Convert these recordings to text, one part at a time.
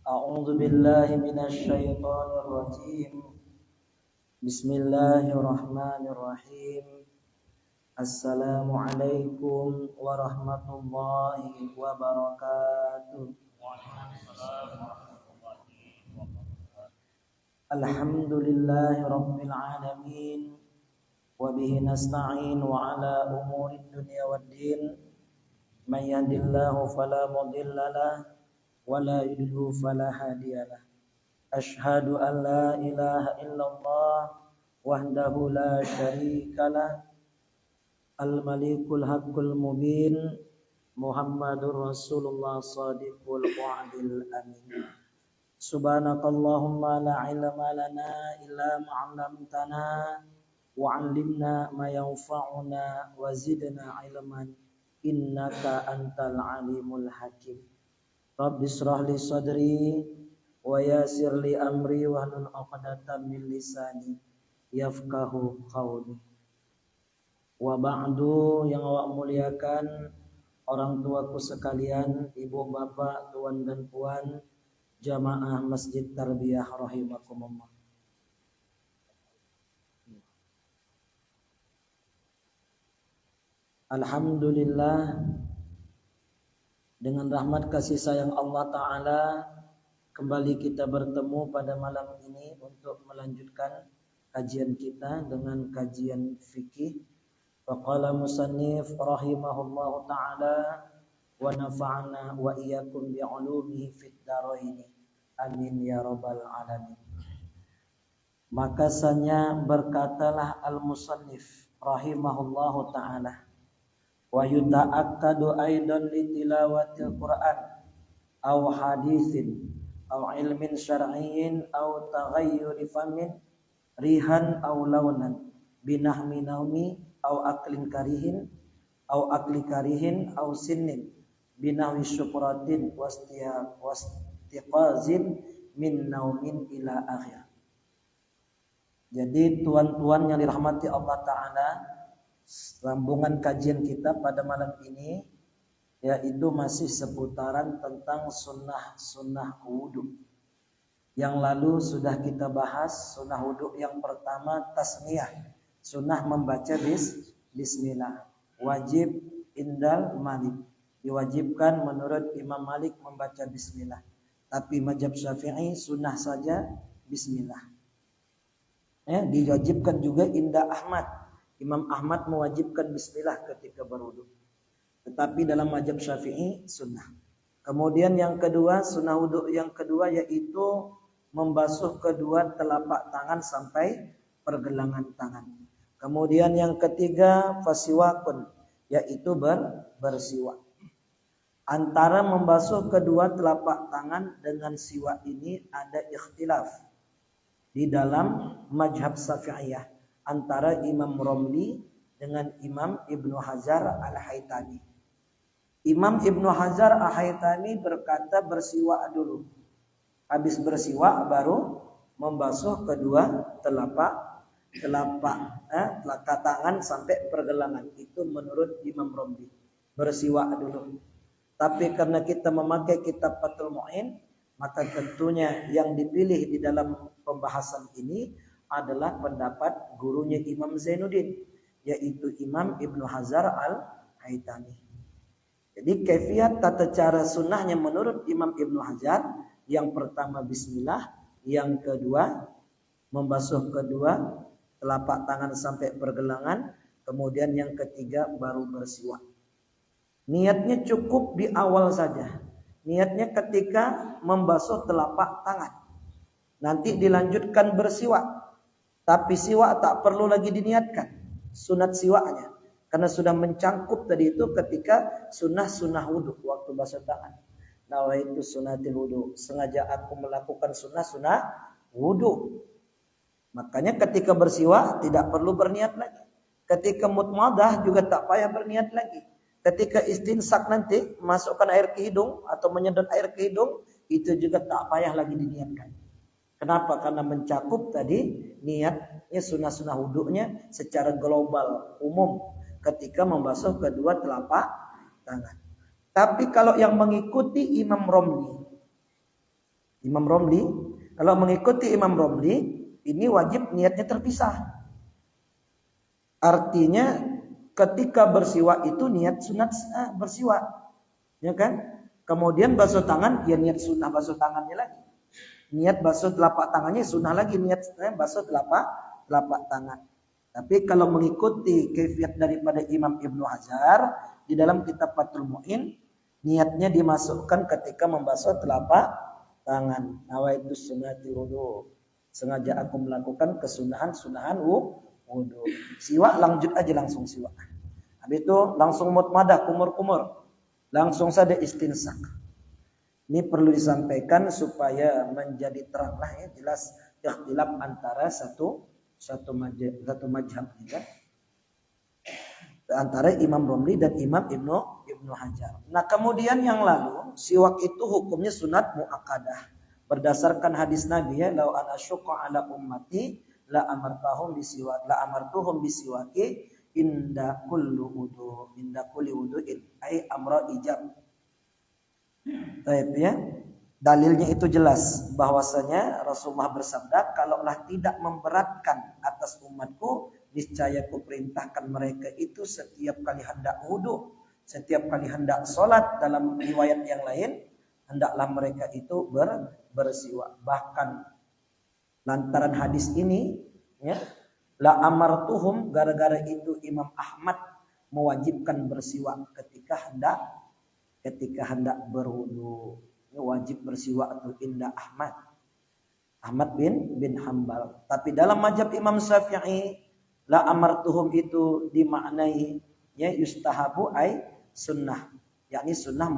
أعوذ بالله من الشيطان الرجيم. بسم الله الرحمن الرحيم. السلام عليكم ورحمة الله وبركاته. الحمد لله رب العالمين وبه نستعين وعلى أمور الدنيا والدين. من يهد الله فلا مضل له ولا يضلل فلا هادي له. أشهد أن لا إله إلا الله وحده لا شريك له الملك الحق المبين محمد رسول الله صادق الوعد الأمين. سبحانك اللهم لا علم لنا إلا ما علمتنا وعلمنا ما ينفعنا وزدنا علما إنك أنت العليم الحكيم. Rabbi israh li sadri wa yassir li amri wahlul 'uqdatam min lisani yafqahu qawli. Wa ba'du, yang awak muliakan orang tuaku sekalian, ibu bapak, tuan dan puan, jamaah Masjid Tarbiyah rahimakumullah. Alhamdulillah, dengan rahmat kasih sayang Allah Ta'ala, kembali kita bertemu pada malam ini untuk melanjutkan kajian kita dengan kajian fikih. Faqala musannif rahimahullahu ta'ala wa nafa'ana wa iyyakum bi'ulumihi fid dharain. Amin ya rabbal alamin. Makasanya berkatalah al-musannif rahimahullahu ta'ala, wa yuta'akkadu aidan li tilawatil Qur'an aw haditsin aw ilmin syar'iyyin aw taghayyuri famin rihan aw launan binahmi naumi aw aklin karihin aw akli karihin aw sinnin binahwi syukratin wastiqazin min naumin ila akhir. Jadi tuan-tuan yang dirahmati Allah Ta'ala, sambungan kajian kita pada malam ini yaitu masih seputaran tentang sunnah wudu. Yang lalu sudah kita bahas sunnah wudu yang pertama tasmiyah, sunnah membaca bismillah, wajib indal Malik, diwajibkan menurut Imam Malik membaca bismillah, tapi mazhab Syafi'i sunnah saja bismillah. Diwajibkan juga inda Ahmad, Imam Ahmad mewajibkan bismillah ketika berwudu. Tetapi dalam mazhab Syafi'i sunnah. Kemudian yang kedua, sunnah wudu yang kedua yaitu membasuh kedua telapak tangan sampai pergelangan tangan. Kemudian yang ketiga fasiwakun, yaitu bersiwak. Antara membasuh kedua telapak tangan dengan siwak ini ada ikhtilaf di dalam mazhab Syafi'iyah antara Imam Romli dengan Imam Ibnu Hajar Al-Haytami. Imam Ibnu Hajar Al-Haytami berkata bersiwak dulu. Habis bersiwak baru membasuh kedua telapak tangan sampai pergelangan. Itu menurut Imam Romli. Bersiwak dulu. Tapi karena kita memakai kitab Fathul Mu'in, maka tentunya yang dipilih di dalam pembahasan ini adalah pendapat gurunya Imam Zainuddin, yaitu Imam Ibnu Hajar Al-Haytami. Jadi kaifiat tata cara sunnahnya menurut Imam Ibnu Hajar, yang pertama bismillah, yang kedua membasuh kedua telapak tangan sampai pergelangan, kemudian yang ketiga baru bersiwak. Niatnya cukup di awal saja. Niatnya ketika membasuh telapak tangan. Nanti dilanjutkan bersiwak. Tapi siwak tak perlu lagi diniatkan sunat siwaknya, karena sudah mencangkup tadi itu ketika sunnah wudu waktu basuh tangan. Nawaitu sunnatil wudu, sengaja aku melakukan sunnah wudu. Makanya ketika bersiwak tidak perlu berniat lagi. Ketika mutmadah juga tak payah berniat lagi. Ketika istinsak nanti masukkan air ke hidung atau menyedot air ke hidung, itu juga tak payah lagi diniatkan. Kenapa? Karena mencakup tadi niatnya sunnah wudunya secara global umum ketika membasuh kedua telapak tangan. Tapi kalau yang mengikuti Imam Romli, Imam Romli, kalau mengikuti Imam Romli, ini wajib niatnya terpisah. Artinya ketika bersiwak itu niat sunat bersiwak, ya kan? Kemudian basuh tangan, ya niat sunnah basuh tangannya lagi. Niat basuh telapak tangannya sunnah lagi, niat basuh telapak tangan. Tapi kalau mengikuti kaifiat daripada Imam Ibnu Hajar di dalam kitab Fathul Mu'in, niatnya dimasukkan ketika membasuh telapak tangan. Nawaitu sunnatil wudu. Sengaja aku melakukan kesunahan wudu. Siwak lanjut aja langsung siwak. Habis itu langsung mutmadah, kumur-kumur. Langsung saja istinsak. Ini perlu disampaikan supaya menjadi teranglah ya, jelas ikhtilaf antara satu mazhab ya. Antara Imam Romli dan Imam Ibnu Hajar. Nah, kemudian yang lalu, siwak itu hukumnya sunat muakkadah. Berdasarkan hadis Nabi ya, lau ana syuqa ala ummati la amartuhum bisiwaki inda kulli wudu'in ai amra ijab. Baik ya. Dalilnya itu jelas bahwasanya Rasulullah bersabda, kalaulah tidak memberatkan atas umatku, niscaya ku perintahkan mereka itu setiap kali hendak wudu, setiap kali hendak sholat. Dalam riwayat yang lain, hendaklah mereka itu bersiwak. Bahkan lantaran hadis ini ya, la amartuhum, gara-gara itu Imam Ahmad mewajibkan bersiwak ketika hendak berwudu. Ini wajib bersiwak itu indah Ahmad bin Hambal. Tapi dalam mazhab Imam Syafi'i, la amartuhum itu dimaknai ya yustahabu ai sunnah, yakni sunnah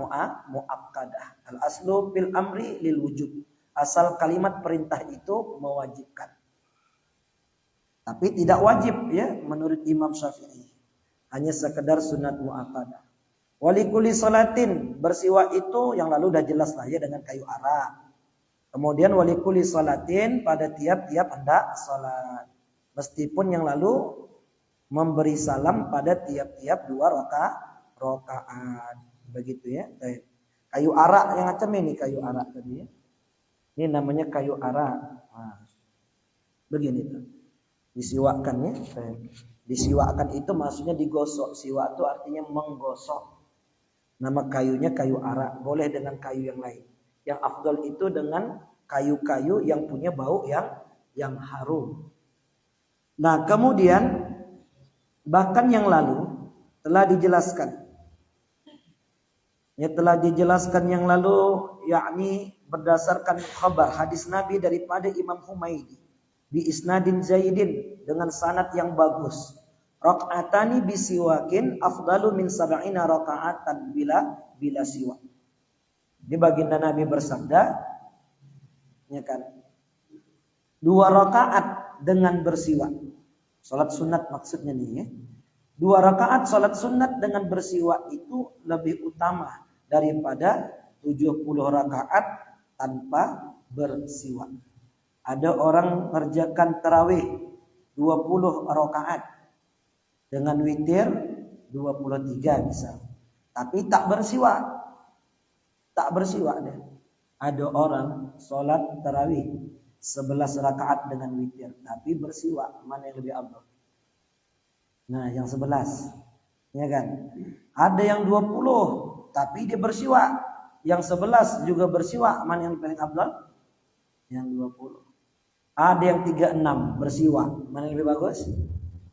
muakkadah. Al aslu fil amri lil wujub. Asal kalimat perintah itu mewajibkan. Tapi tidak wajib ya menurut Imam Syafi'i. Hanya sekedar sunat muakkadah. Walikuli salatin, bersiwak itu yang lalu udah jelas lah ya dengan kayu ara. Kemudian walikuli salatin, pada tiap-tiap hendak salat. Meskipun yang lalu memberi salam pada tiap-tiap 2 rakaat. Begitu ya. Kayu ara yang macam ini kayu ara tadi ya. Ini namanya kayu ara. Nah, begini tuh. Disiwakkan ya. Disiwakkan itu maksudnya digosok. Siwak itu artinya menggosok. Nama kayunya kayu ara, boleh dengan kayu yang lain. Yang afdal itu dengan kayu-kayu yang punya bau yang harum. Nah, kemudian bahkan yang lalu telah dijelaskan. Ya, telah dijelaskan yang lalu, yakni berdasarkan khabar hadis Nabi daripada Imam Humaidi bi isnadin zaidin, dengan sanad yang bagus. Raka'atani bisiwakin afdalu min sab'ina raka'atan bila siwak. Di baginda Nabi bersabda, ya kan, 2 rakaat dengan bersiwak. Salat sunat maksudnya nih ya. 2 rakaat salat sunat dengan bersiwak itu lebih utama daripada 70 rakaat tanpa bersiwak. Ada orang mengerjakan tarawih 20 rakaat dengan witir 23 misal. Tapi tak bersiwak. Tak bersiwak deh. Ada orang sholat tarawih 11 rakaat dengan witir, tapi bersiwak. Mana yang lebih afdal? Nah, yang 11. Ya kan? Ada yang 20, tapi dia bersiwak. Yang 11 juga bersiwak. Mana yang paling afdal? Yang 20. Ada yang 36 bersiwak. Mana yang lebih bagus?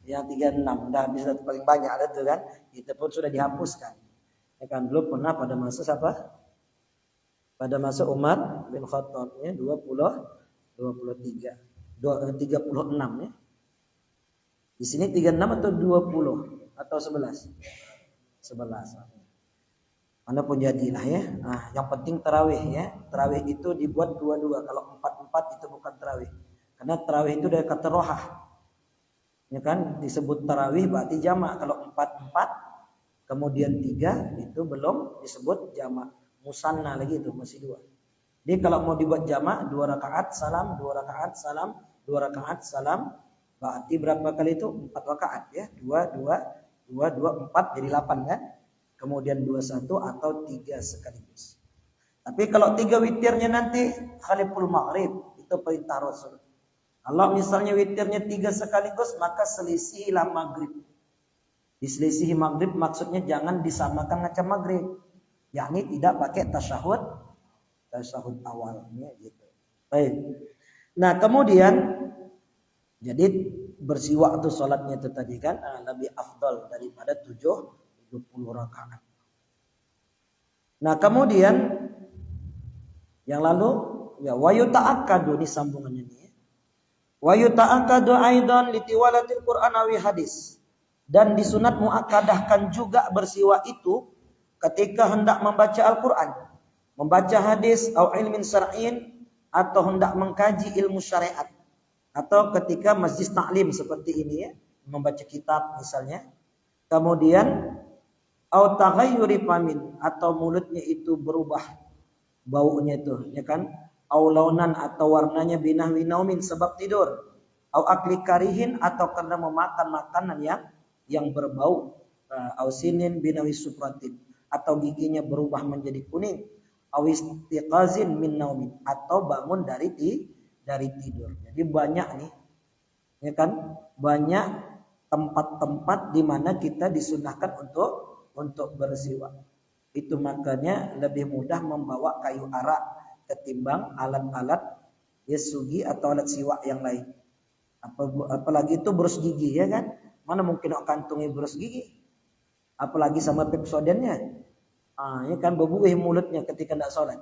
Yang 36. Udah habis paling banyak ada tuh kan. Itu pun sudah dihapuskan. Ya kan, dulu pernah pada masa siapa? Pada masa Umar bin Khattab ya, 36 ya. Di sini 36 atau 20 atau 11? 11. Mana pun jadilah ya. Nah, yang penting tarawih ya. Tarawih itu dibuat 2-2. Kalau 4-4 itu bukan tarawih. Karena tarawih itu dari kata rohah. Ya kan, disebut tarawih berarti jamak. Kalau 4-4 kemudian 3 itu belum disebut jamak. Musanna lagi itu masih 2. Jadi kalau mau dibuat jamak 2 rakaat salam, 2 rakaat salam, 2 rakaat salam, berarti berapa kali itu? 4 rakaat ya. 2 4 jadi 8 kan? Kemudian 21 atau 3 sekaligus. Tapi kalau 3 witirnya nanti khaliful maghrib, itu perintah Rasul. Kalau misalnya witirnya 3 sekaligus, maka selisihilah maghrib. Diselisihi maghrib maksudnya jangan disamakan macam maghrib, yakni tidak pakai tasyahud awalnya gitu. Baik. Nah kemudian jadi bersiwak itu sholatnya itu tadi kan lebih afdal daripada 70 rakaat. Nah kemudian yang lalu ya wa yuta'akkadu, ini sambungannya nih. Wa yuta'akkadu aidan litiwalatil Qur'an awi hadis. Dan disunat muakkadahkan juga bersiwak itu ketika hendak membaca Al-Qur'an, membaca hadis atau ilmin syar'in, atau hendak mengkaji ilmu syariat, atau ketika majlis taklim seperti ini ya, membaca kitab misalnya. Kemudian au taghayyuri famin, atau mulutnya itu berubah baunya itu ya kan, au launan, atau warnanya binahwi naumin, sebab tidur, au akli karihin, atau karena memakan makanan yang berbau, au sinin binawi supratin, atau giginya berubah menjadi kuning, au istiqazin min naumin, atau bangun dari tidur. Jadi banyak nih ya kan, banyak tempat-tempat di mana kita disunahkan untuk bersiwak. Itu makanya lebih mudah membawa kayu arak ketimbang alat-alat sugi atau alat siwak yang lain. Apalagi itu berus gigi ya kan, mana mungkin kantungi berus gigi, apalagi sama Pepsodentnya. Ya kan berbuih mulutnya ketika tidak sholat.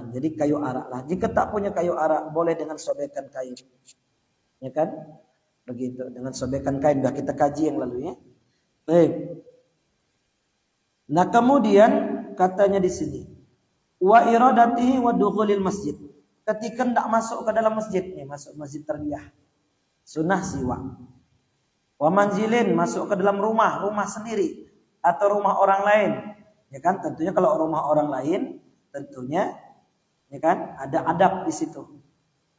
Jadi kayu arak lah. Jika tak punya kayu arak, boleh dengan sobekan kain, ya kan? Begitu, dengan sobekan kain. Dah kita kaji yang lalu ya. Baik. Nah kemudian katanya di sini, wa iradatihi wa dukhulil masjid. Ketika hendak masuk ke dalam masjid nih, masuk masjid terbiah, sunnah siwak. Wa manzilin, masuk ke dalam rumah sendiri atau rumah orang lain. Ya kan, tentunya kalau rumah orang lain tentunya ya kan ada adab di situ.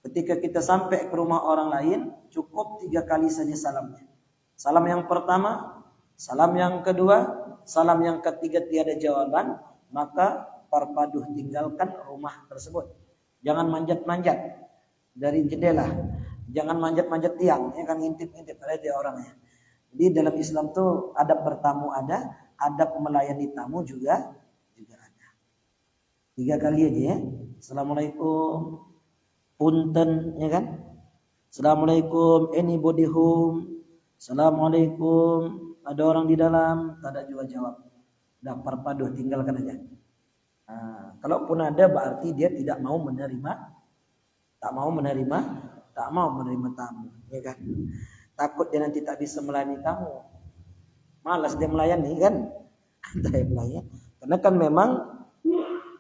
Ketika kita sampai ke rumah orang lain, cukup 3 kali saja salamnya. Salam yang pertama, salam yang kedua, salam yang ketiga tiada jawaban, maka parpaduh tinggalkan rumah tersebut. Jangan manjat-manjat dari jendela, jangan manjat-manjat tiang, ya kan, ngintip-ngintip ada dia orangnya. Jadi dalam Islam tuh adab bertamu ada, adab melayani tamu juga ada. 3 kali aja ya. Assalamualaikum, punten, ya kan? Assalamualaikum, anybody home? Assalamualaikum, ada orang di dalam? Tak ada juga jawab. Dah parpaduh tinggalkan aja. Kalaupun ada berarti dia tidak mau menerima, tak mau menerima tamu, ya kan? Takut dia nanti tak bisa melayani tamu. Malas dia melayani kan? Karena kan memang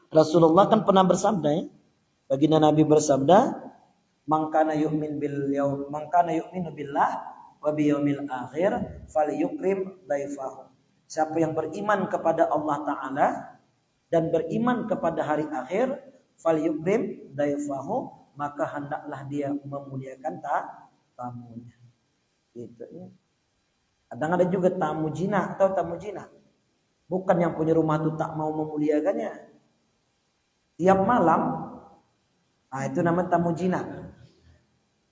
Rasulullah kan pernah bersabda ya. Baginda Nabi bersabda, "Man kana yu'minu billah wa biyaumil akhir falyukrim dhaifahu." Siapa yang beriman kepada Allah Ta'ala dan beriman kepada hari akhir, falyukrim dhaifahu, maka hendaklah dia memuliakan tamunya. Gitu ya. Kadang ada juga tamu jinak atau tamu jinak. Bukan yang punya rumah itu tak mau memuliakannya. Tiap malam, itu namanya tamu jinak.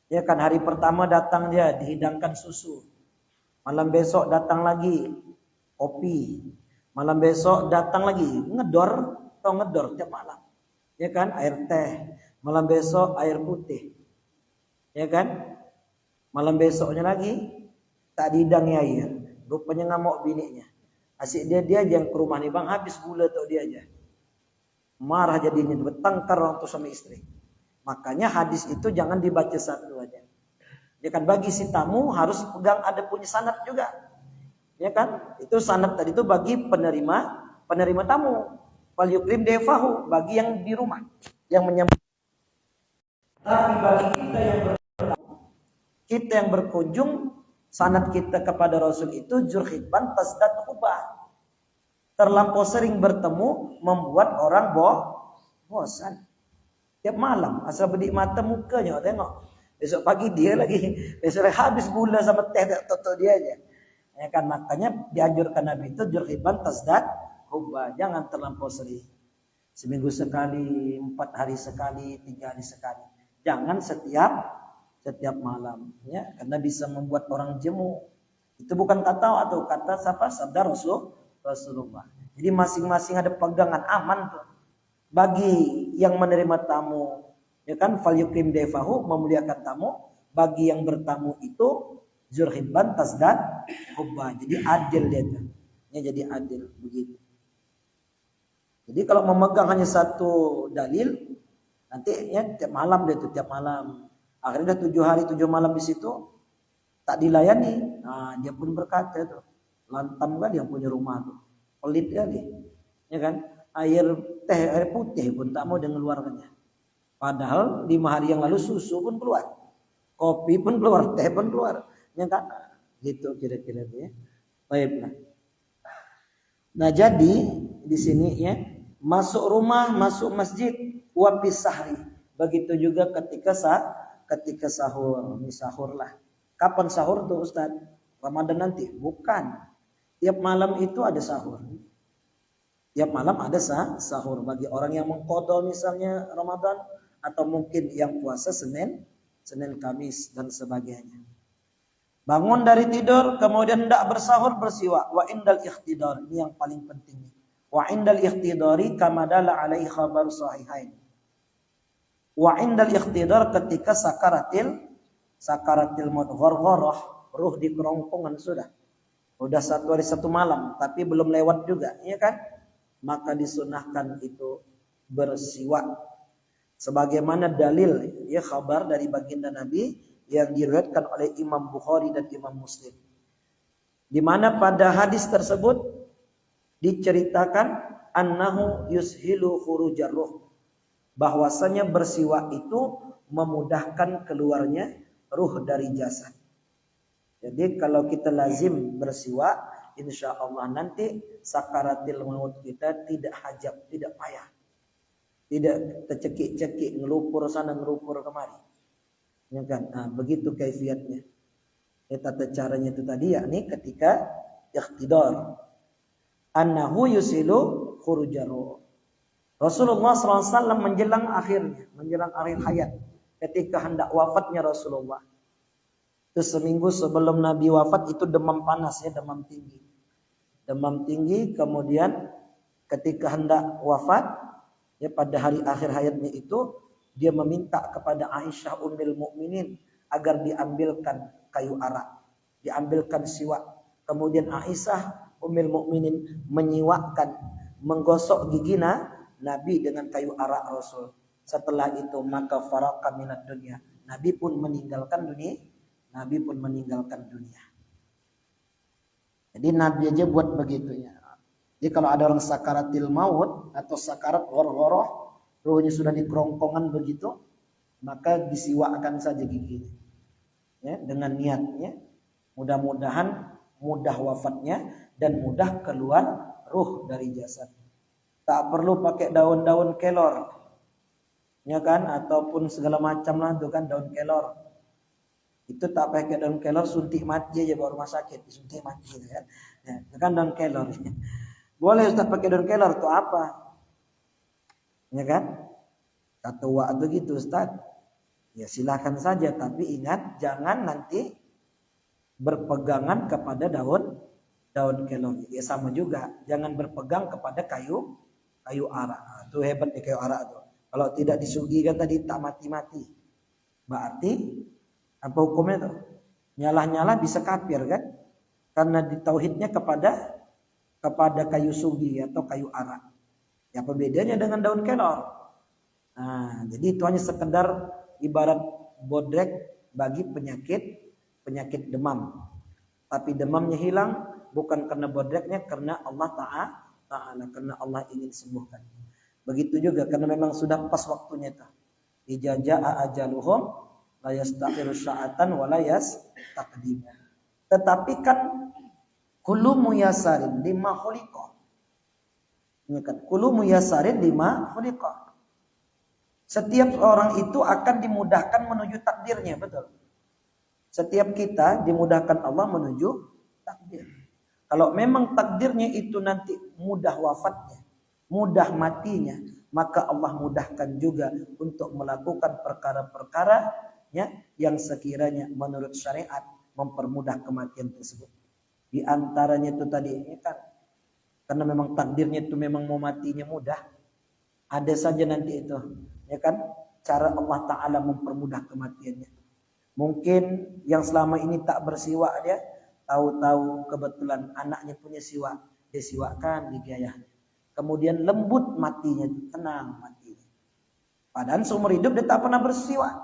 Ya kan, hari pertama datang dia dihidangkan susu. Malam besok datang lagi kopi. Malam besok datang lagi ngedor tiap malam. Ya kan, air teh. Malam besok air putih. Ya kan? Malam besoknya lagi tak dihidangi air. Rupanya ngamuk bininya. Asyik dia yang ke rumah nih, bang, habis gula tuh dia aja. Marah jadinya, bertengkar orang tua sama istri. Makanya hadis itu jangan dibaca satu aja. Ya kan, bagi si tamu harus pegang, ada punya sanad juga. Ya kan? Itu sanad tadi itu bagi penerima tamu. Fal yukrim defahu, bagi yang di rumah, yang menyambut. Tapi bagi kita yang berkunjung, sanad kita kepada Rasul itu jurhiban tasdad hubah. Terlampau sering bertemu membuat orang bosan. Tiap malam asal bedik mata mukanya tengok. Besok pagi dia lagi, besok habis gula sama teh toto dia aja. Ya kan, makanya dianjurkan Nabi itu jurhiban tasdad hubah, jangan terlampau sering. Seminggu sekali, 4 hari sekali, 3 hari sekali. Jangan setiap malam, ya, karena bisa membuat orang jemu. Itu bukan kata atau kata siapa? Sabda Rasulullah. Jadi masing-masing ada pegangan aman tuh. Bagi yang menerima tamu, ya kan, falyukrim daifahu, memuliakan tamu. Bagi yang bertamu itu zurhibban tasdad hubba. Jadi adil dia tuh. Ya, jadi adil begitu. Jadi kalau memegang hanya satu dalil, nanti ya tiap malam dia tuh, tiap malam. Akhirnya 7 hari 7 malam di situ tak dilayani. Nah, dia pun berkata tuh, lantam kan yang punya rumah tuh, pelit kali, ya kan? Air putih pun tak mau dia mengeluarkannya. Padahal 5 hari yang lalu susu pun keluar, kopi pun keluar, teh pun keluar, ya kan? Gitu kira-kira ya. Baiklah. Nah, jadi di sini ya, masuk rumah, masuk masjid, wa sahri. Begitu juga ketika sahur, ini sahur lah. Kapan sahur tuh Ustaz? Ramadan nanti? Bukan. Tiap malam itu ada sahur. Tiap malam ada sahur bagi orang yang mengqadha misalnya Ramadan, atau mungkin yang puasa Senin, Kamis dan sebagainya. Bangun dari tidur kemudian hendak bersahur, bersiwak. Wa indal ikhtidar, ini yang paling penting. Wa indal ikhtidari kama dalla alaihi khabar sahihain. Wa indal ikhtidar, ketika sakaratil maut, ghargharah, ruh di kerongkongan sudah 1 hari 1 malam tapi belum lewat juga, ya kan? Maka disunahkan itu bersiwak. Sebagaimana dalil ya khabar dari baginda Nabi yang diriwayatkan oleh Imam Bukhari dan Imam Muslim, di mana pada hadis tersebut diceritakan annahu yushilu khurujar ruh, bahwasanya bersiwak itu memudahkan keluarnya ruh dari jasad. Jadi kalau kita lazim bersiwak, insya Allah nanti sakaratil maut kita tidak hajab, tidak payah, tidak tercekik-cekik, ngelupur sana ngelupur kemari, ya kan? Nah, begitu kaifiatnya. Tata caranya itu tadi, yakni ketika ikhtidar, annahu yusilu khurujaru. Rasulullah SAW menjelang akhir hayat, ketika hendak wafatnya Rasulullah, itu seminggu sebelum Nabi wafat, itu demam panas ya, demam tinggi. Kemudian ketika hendak wafat ya, pada hari akhir hayatnya itu, dia meminta kepada Aisyah Ummul Mukminin agar diambilkan kayu arak, diambilkan siwak. Kemudian Aisyah Ummul Mukminin menyiwakkan, menggosok gigi Nabi dengan kayu arak Rasul. Setelah itu maka faraqah minad dunya, Nabi pun meninggalkan dunia. Jadi Nabi aja buat begitu ya. Jadi kalau ada orang sakaratil maut atau sakarat ghargharah, ruhnya sudah di kerongkongan begitu, maka disiwakkan saja giginya. Ya, dengan niatnya mudah-mudahan mudah wafatnya dan mudah keluar ruh dari jasad. Tak perlu pakai daun-daun kelor, ya kan, ataupun segala macam lah itu kan daun kelor. Itu tak pakai daun kelor, suntik mati aja bawa rumah sakit, suntik mati kan. Ya, itu kan daun kelor. Boleh Ustaz pakai daun kelor itu apa? Ya kan? Kata wa begitu Ustaz. Ya silakan saja, tapi ingat jangan nanti berpegangan kepada daun kelor. Ya sama juga, jangan berpegang kepada kayu arak. Itu hebat nih kayu arak tuh. Kalau tidak disugikan tadi tak mati-mati. Berarti apa hukumnya tuh? Nyala-nyala bisa kafir kan? Karena ditauhidnya kepada kayu sugi atau kayu arak. Ya apa bedanya dengan daun kelor? Nah, jadi itu hanya sekedar ibarat bodrek bagi penyakit demam. Tapi demamnya hilang bukan karena bodreknya, karena Allah Ta'ala, karena Allah ingin sembuhkan. Begitu juga karena memang sudah pas waktunya itu. Idza jaa ajaluhum la yastaqiru sa'atan wa la yastaqdim. Tetapi kan kullu muyasarin lima khuliqa. Ini kan kullu muyasarin lima khuliqa. Setiap orang itu akan dimudahkan menuju takdirnya, betul. Setiap kita dimudahkan Allah menuju takdir. Kalau memang takdirnya itu nanti mudah wafatnya, mudah matinya, maka Allah mudahkan juga untuk melakukan perkara-perkara ya, yang sekiranya menurut syariat mempermudah kematian tersebut. Di antaranya itu tadi ya kan, karena memang takdirnya itu memang mau matinya mudah. Ada saja nanti itu ya kan, cara Allah Ta'ala mempermudah kematiannya. Mungkin yang selama ini tak bersiwak dia, tahu-tahu kebetulan anaknya punya siwak, dia siwakkan gigi ayahnya. Kemudian lembut matinya, tenang matinya. Padahal seumur hidup dia tak pernah bersiwak.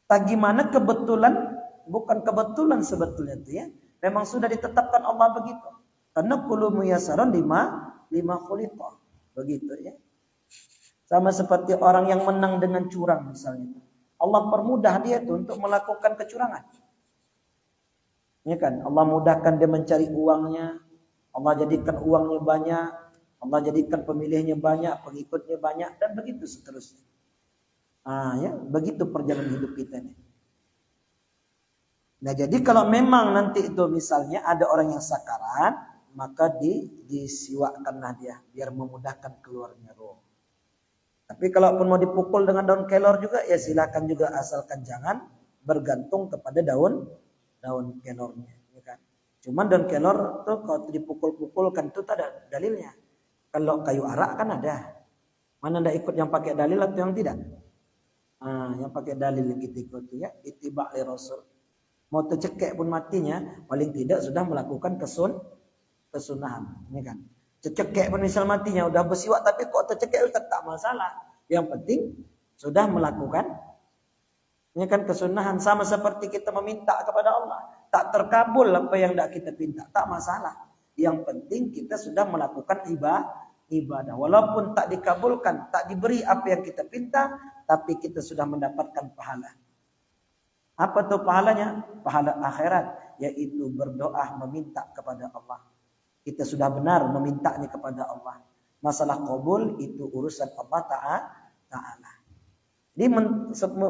Tak gimana kebetulan, bukan kebetulan sebetulnya itu ya. Memang sudah ditetapkan Allah begitu. Karena kullu muyassarun lima khuliqa. Begitu ya. Sama seperti orang yang menang dengan curang misalnya. Allah permudah dia itu untuk melakukan kecurangan. Ya kan? Allah mudahkan dia mencari uangnya. Allah jadikan uangnya banyak, Allah jadikan pemilihnya banyak, pengikutnya banyak, dan begitu seterusnya. Ya, begitu perjalanan hidup kita ini. Nah, jadi kalau memang nanti itu misalnya ada orang yang sakarat, maka disiwakkanlah dia biar memudahkan keluarnya roh. Tapi kalaupun mau dipukul dengan daun kelor juga, ya silakan juga, asalkan jangan bergantung kepada daun kelornya. Cuman daun kelor tuh kalau dipukul-pukul kan itu tak ada dalilnya. Kalau kayu arak kan ada. Mana ndak ikut yang pakai dalil atau yang tidak? Yang pakai dalil yang kita ikut ya, ittiba' li Rasul. Mau tercekek pun matinya, paling tidak sudah melakukan kesunahan, ini kan. Tercekek pun misal matinya udah bersiwak tapi kok tercekek tak masalah. Yang penting sudah melakukan ini kan kesunahan, sama seperti kita meminta kepada Allah. Tak terkabul apa yang tidak kita pinta, tak masalah. Yang penting kita sudah melakukan ibadah. Walaupun tak dikabulkan, tak diberi apa yang kita pinta, tapi kita sudah mendapatkan pahala. Apa tuh pahalanya? Pahala akhirat, yaitu berdoa meminta kepada Allah. Kita sudah benar memintanya kepada Allah. Masalah qabul itu urusan Allah Ta'ala. Jadi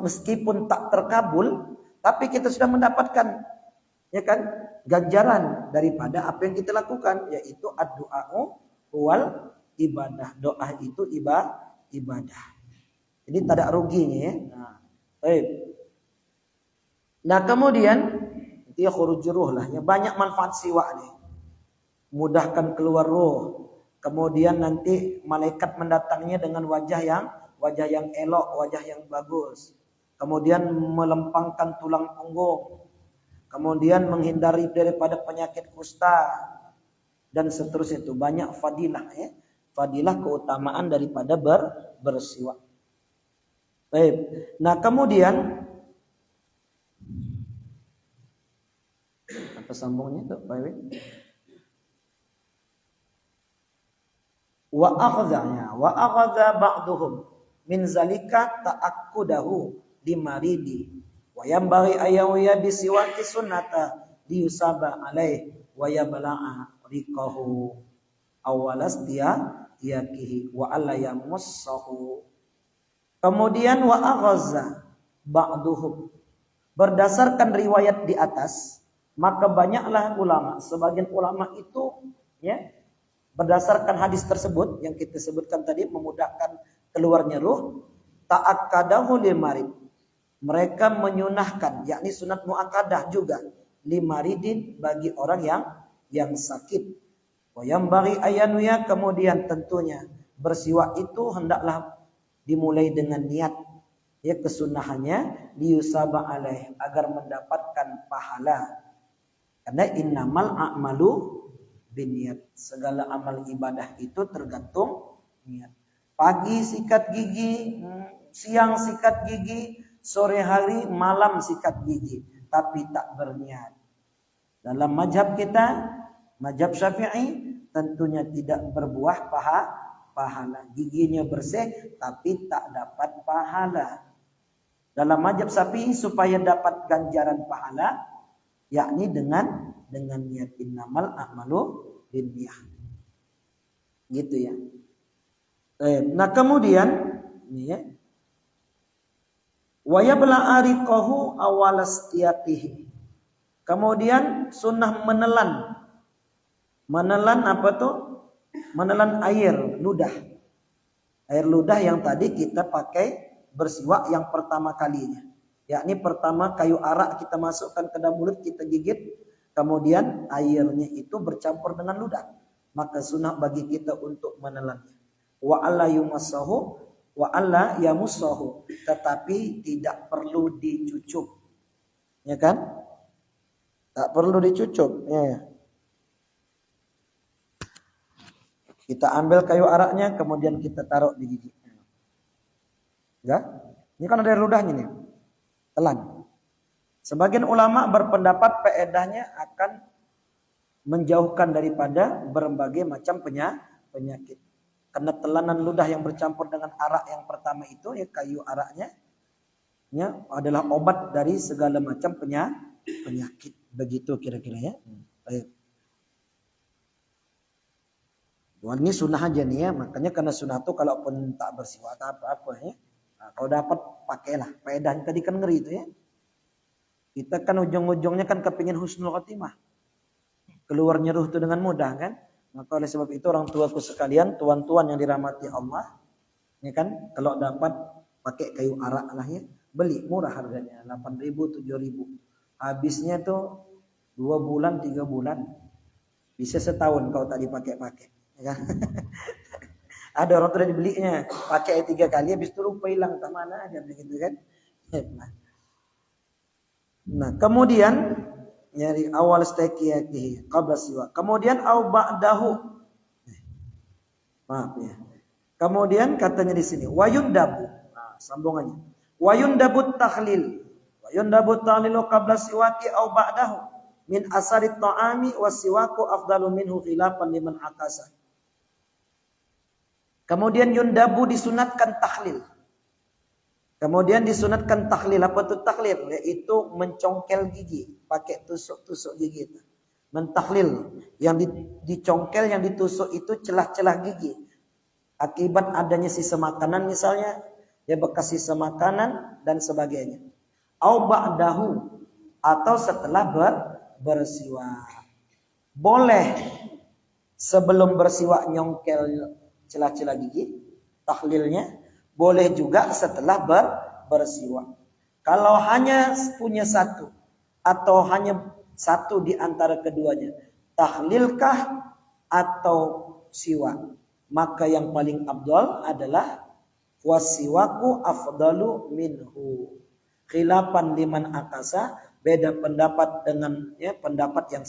meskipun tak terkabul, tapi kita sudah mendapatkan ya kan ganjaran daripada apa yang kita lakukan, yaitu ad-du'a'u wal ibadah. Doa itu ibadah. Jadi tak ada ruginya ya. Nah kemudian dia khurujur ruh lah, ya banyak manfaat siwak nih. Mudahkan keluar roh. Kemudian nanti malaikat mendatanginya dengan wajah yang elok, wajah yang bagus. Kemudian melempangkan tulang punggung. Kemudian menghindari daripada penyakit kusta dan seterusnya, itu banyak fadilah ya. Fadilah keutamaan daripada bersiwak. Baik. Nah, kemudian apa sambungnya itu, Pak Iwi? Wa akhadha ba'duhum min zalika ta'akkudahu limaridi wa yambaghi ayyawiya bisiwaki sunnata liyusaba alaih wa yabla'a riqahu awalas yakihi wa alla yamussahu. Kemudian wa akhadha ba'duhum, berdasarkan riwayat di atas, maka banyaklah ulama, sebagian ulama itu ya, berdasarkan hadis tersebut yang kita sebutkan tadi, memudahkan keluarnya ruh, ta'akkadahu limarid, mereka menyunahkan, yakni sunat muakkadah juga, limaridin, bagi orang yang sakit. Wa yambaghi ayanuya, kemudian tentunya bersiwak itu hendaklah dimulai dengan niat ya, kesunahannya liyusaba alaih, agar mendapatkan pahala. Karena innamal a'malu binniyat, segala amal ibadah itu tergantung niat. Pagi sikat gigi, siang sikat gigi, sore hari malam sikat gigi, tapi tak berniat. Dalam mazhab kita, mazhab Syafi'i, tentunya tidak berbuah pahala. Giginya bersih tapi tak dapat pahala. Dalam mazhab Syafi'i, supaya dapat ganjaran pahala, yakni dengan niat, innamal a'malu binniyah. Gitu ya. Nah kemudian ini ya, wa yabla ariqahu awalastiyaqihi. Kemudian sunnah menelan apa tuh? Menelan air ludah. Air ludah yang tadi kita pakai bersiwak yang pertama kalinya. Yakni pertama kayu arak kita masukkan ke dalam mulut, kita gigit. Kemudian airnya itu bercampur dengan ludah. Maka sunnah bagi kita untuk menelannya. Wa alla yumassahu wa alla yamussahu. Tetapi tidak perlu dicucuk. Ya kan? Tak perlu dicucuk. Ya. Kita ambil kayu araknya, kemudian kita taruh di gigi. Ya, ini kan ada ludahnya nih, telan. Sebagian ulama berpendapat faedahnya akan menjauhkan daripada berbagai macam penyakit. Karena telanan ludah yang bercampur dengan arak yang pertama itu, ya kayu araknya, ya adalah obat dari segala macam penyakit. Begitu kira-kira ya. Baik. Wah, ini sunnah aja nih ya, makanya karena sunnah tuh kalaupun tak bersiwak apa-apa ya, nah, kalau dapat pakailah. Faedahnya tadi kan ngeri itu ya. Kita kan ujung-ujungnya kan kepingin husnul khotimah, keluarnya ruh itu dengan mudah kan. Maka oleh sebab itu orang tuaku sekalian, tuan-tuan yang dirahmati Allah, ya kan, kalau dapat pakai kayu arak lah ya, beli murah harganya 8.000 7.000, habisnya tuh 2 bulan 3 bulan, bisa setahun kalau tak dipakai-pakai. Ya. Ada orang tuh dibelinya pakai 3 kali habis itu lupa hilang, tak mana aja begitu kan. Nah, kemudian nyari awal istiqiyatihi qabla siwa. Kemudian au ba'dahu. Maaf ya. Kemudian katanya di sini wayundabu. Nah, sambungannya. Wayundabut takhlil. Wayundabut takhlilu qabla siwaki au ba'dahu. Min asarit ta'ami wasiwaku afdalu minhu khilafan liman akasa. Kemudian yundabu disunatkan takhlil. Kemudian disunatkan takhlil. Apa itu takhlil? Yaitu mencongkel gigi. Pakai tusuk-tusuk gigi. Mentakhlil. Yang dicongkel, yang ditusuk itu celah-celah gigi. Akibat adanya sisa makanan misalnya. Ya bekas sisa makanan dan sebagainya. Au ba'dahu. Atau setelah bersiwak. Boleh sebelum bersiwak nyongkel celah-celah gigi, takhlilnya. Boleh juga setelah bersiwak. Kalau hanya punya satu atau hanya satu di antara keduanya, takhlilkah atau siwak, maka yang paling afdal adalah wasiwaku afdalu minhu. Khilafan liman akasa, beda pendapat dengan ya pendapat yang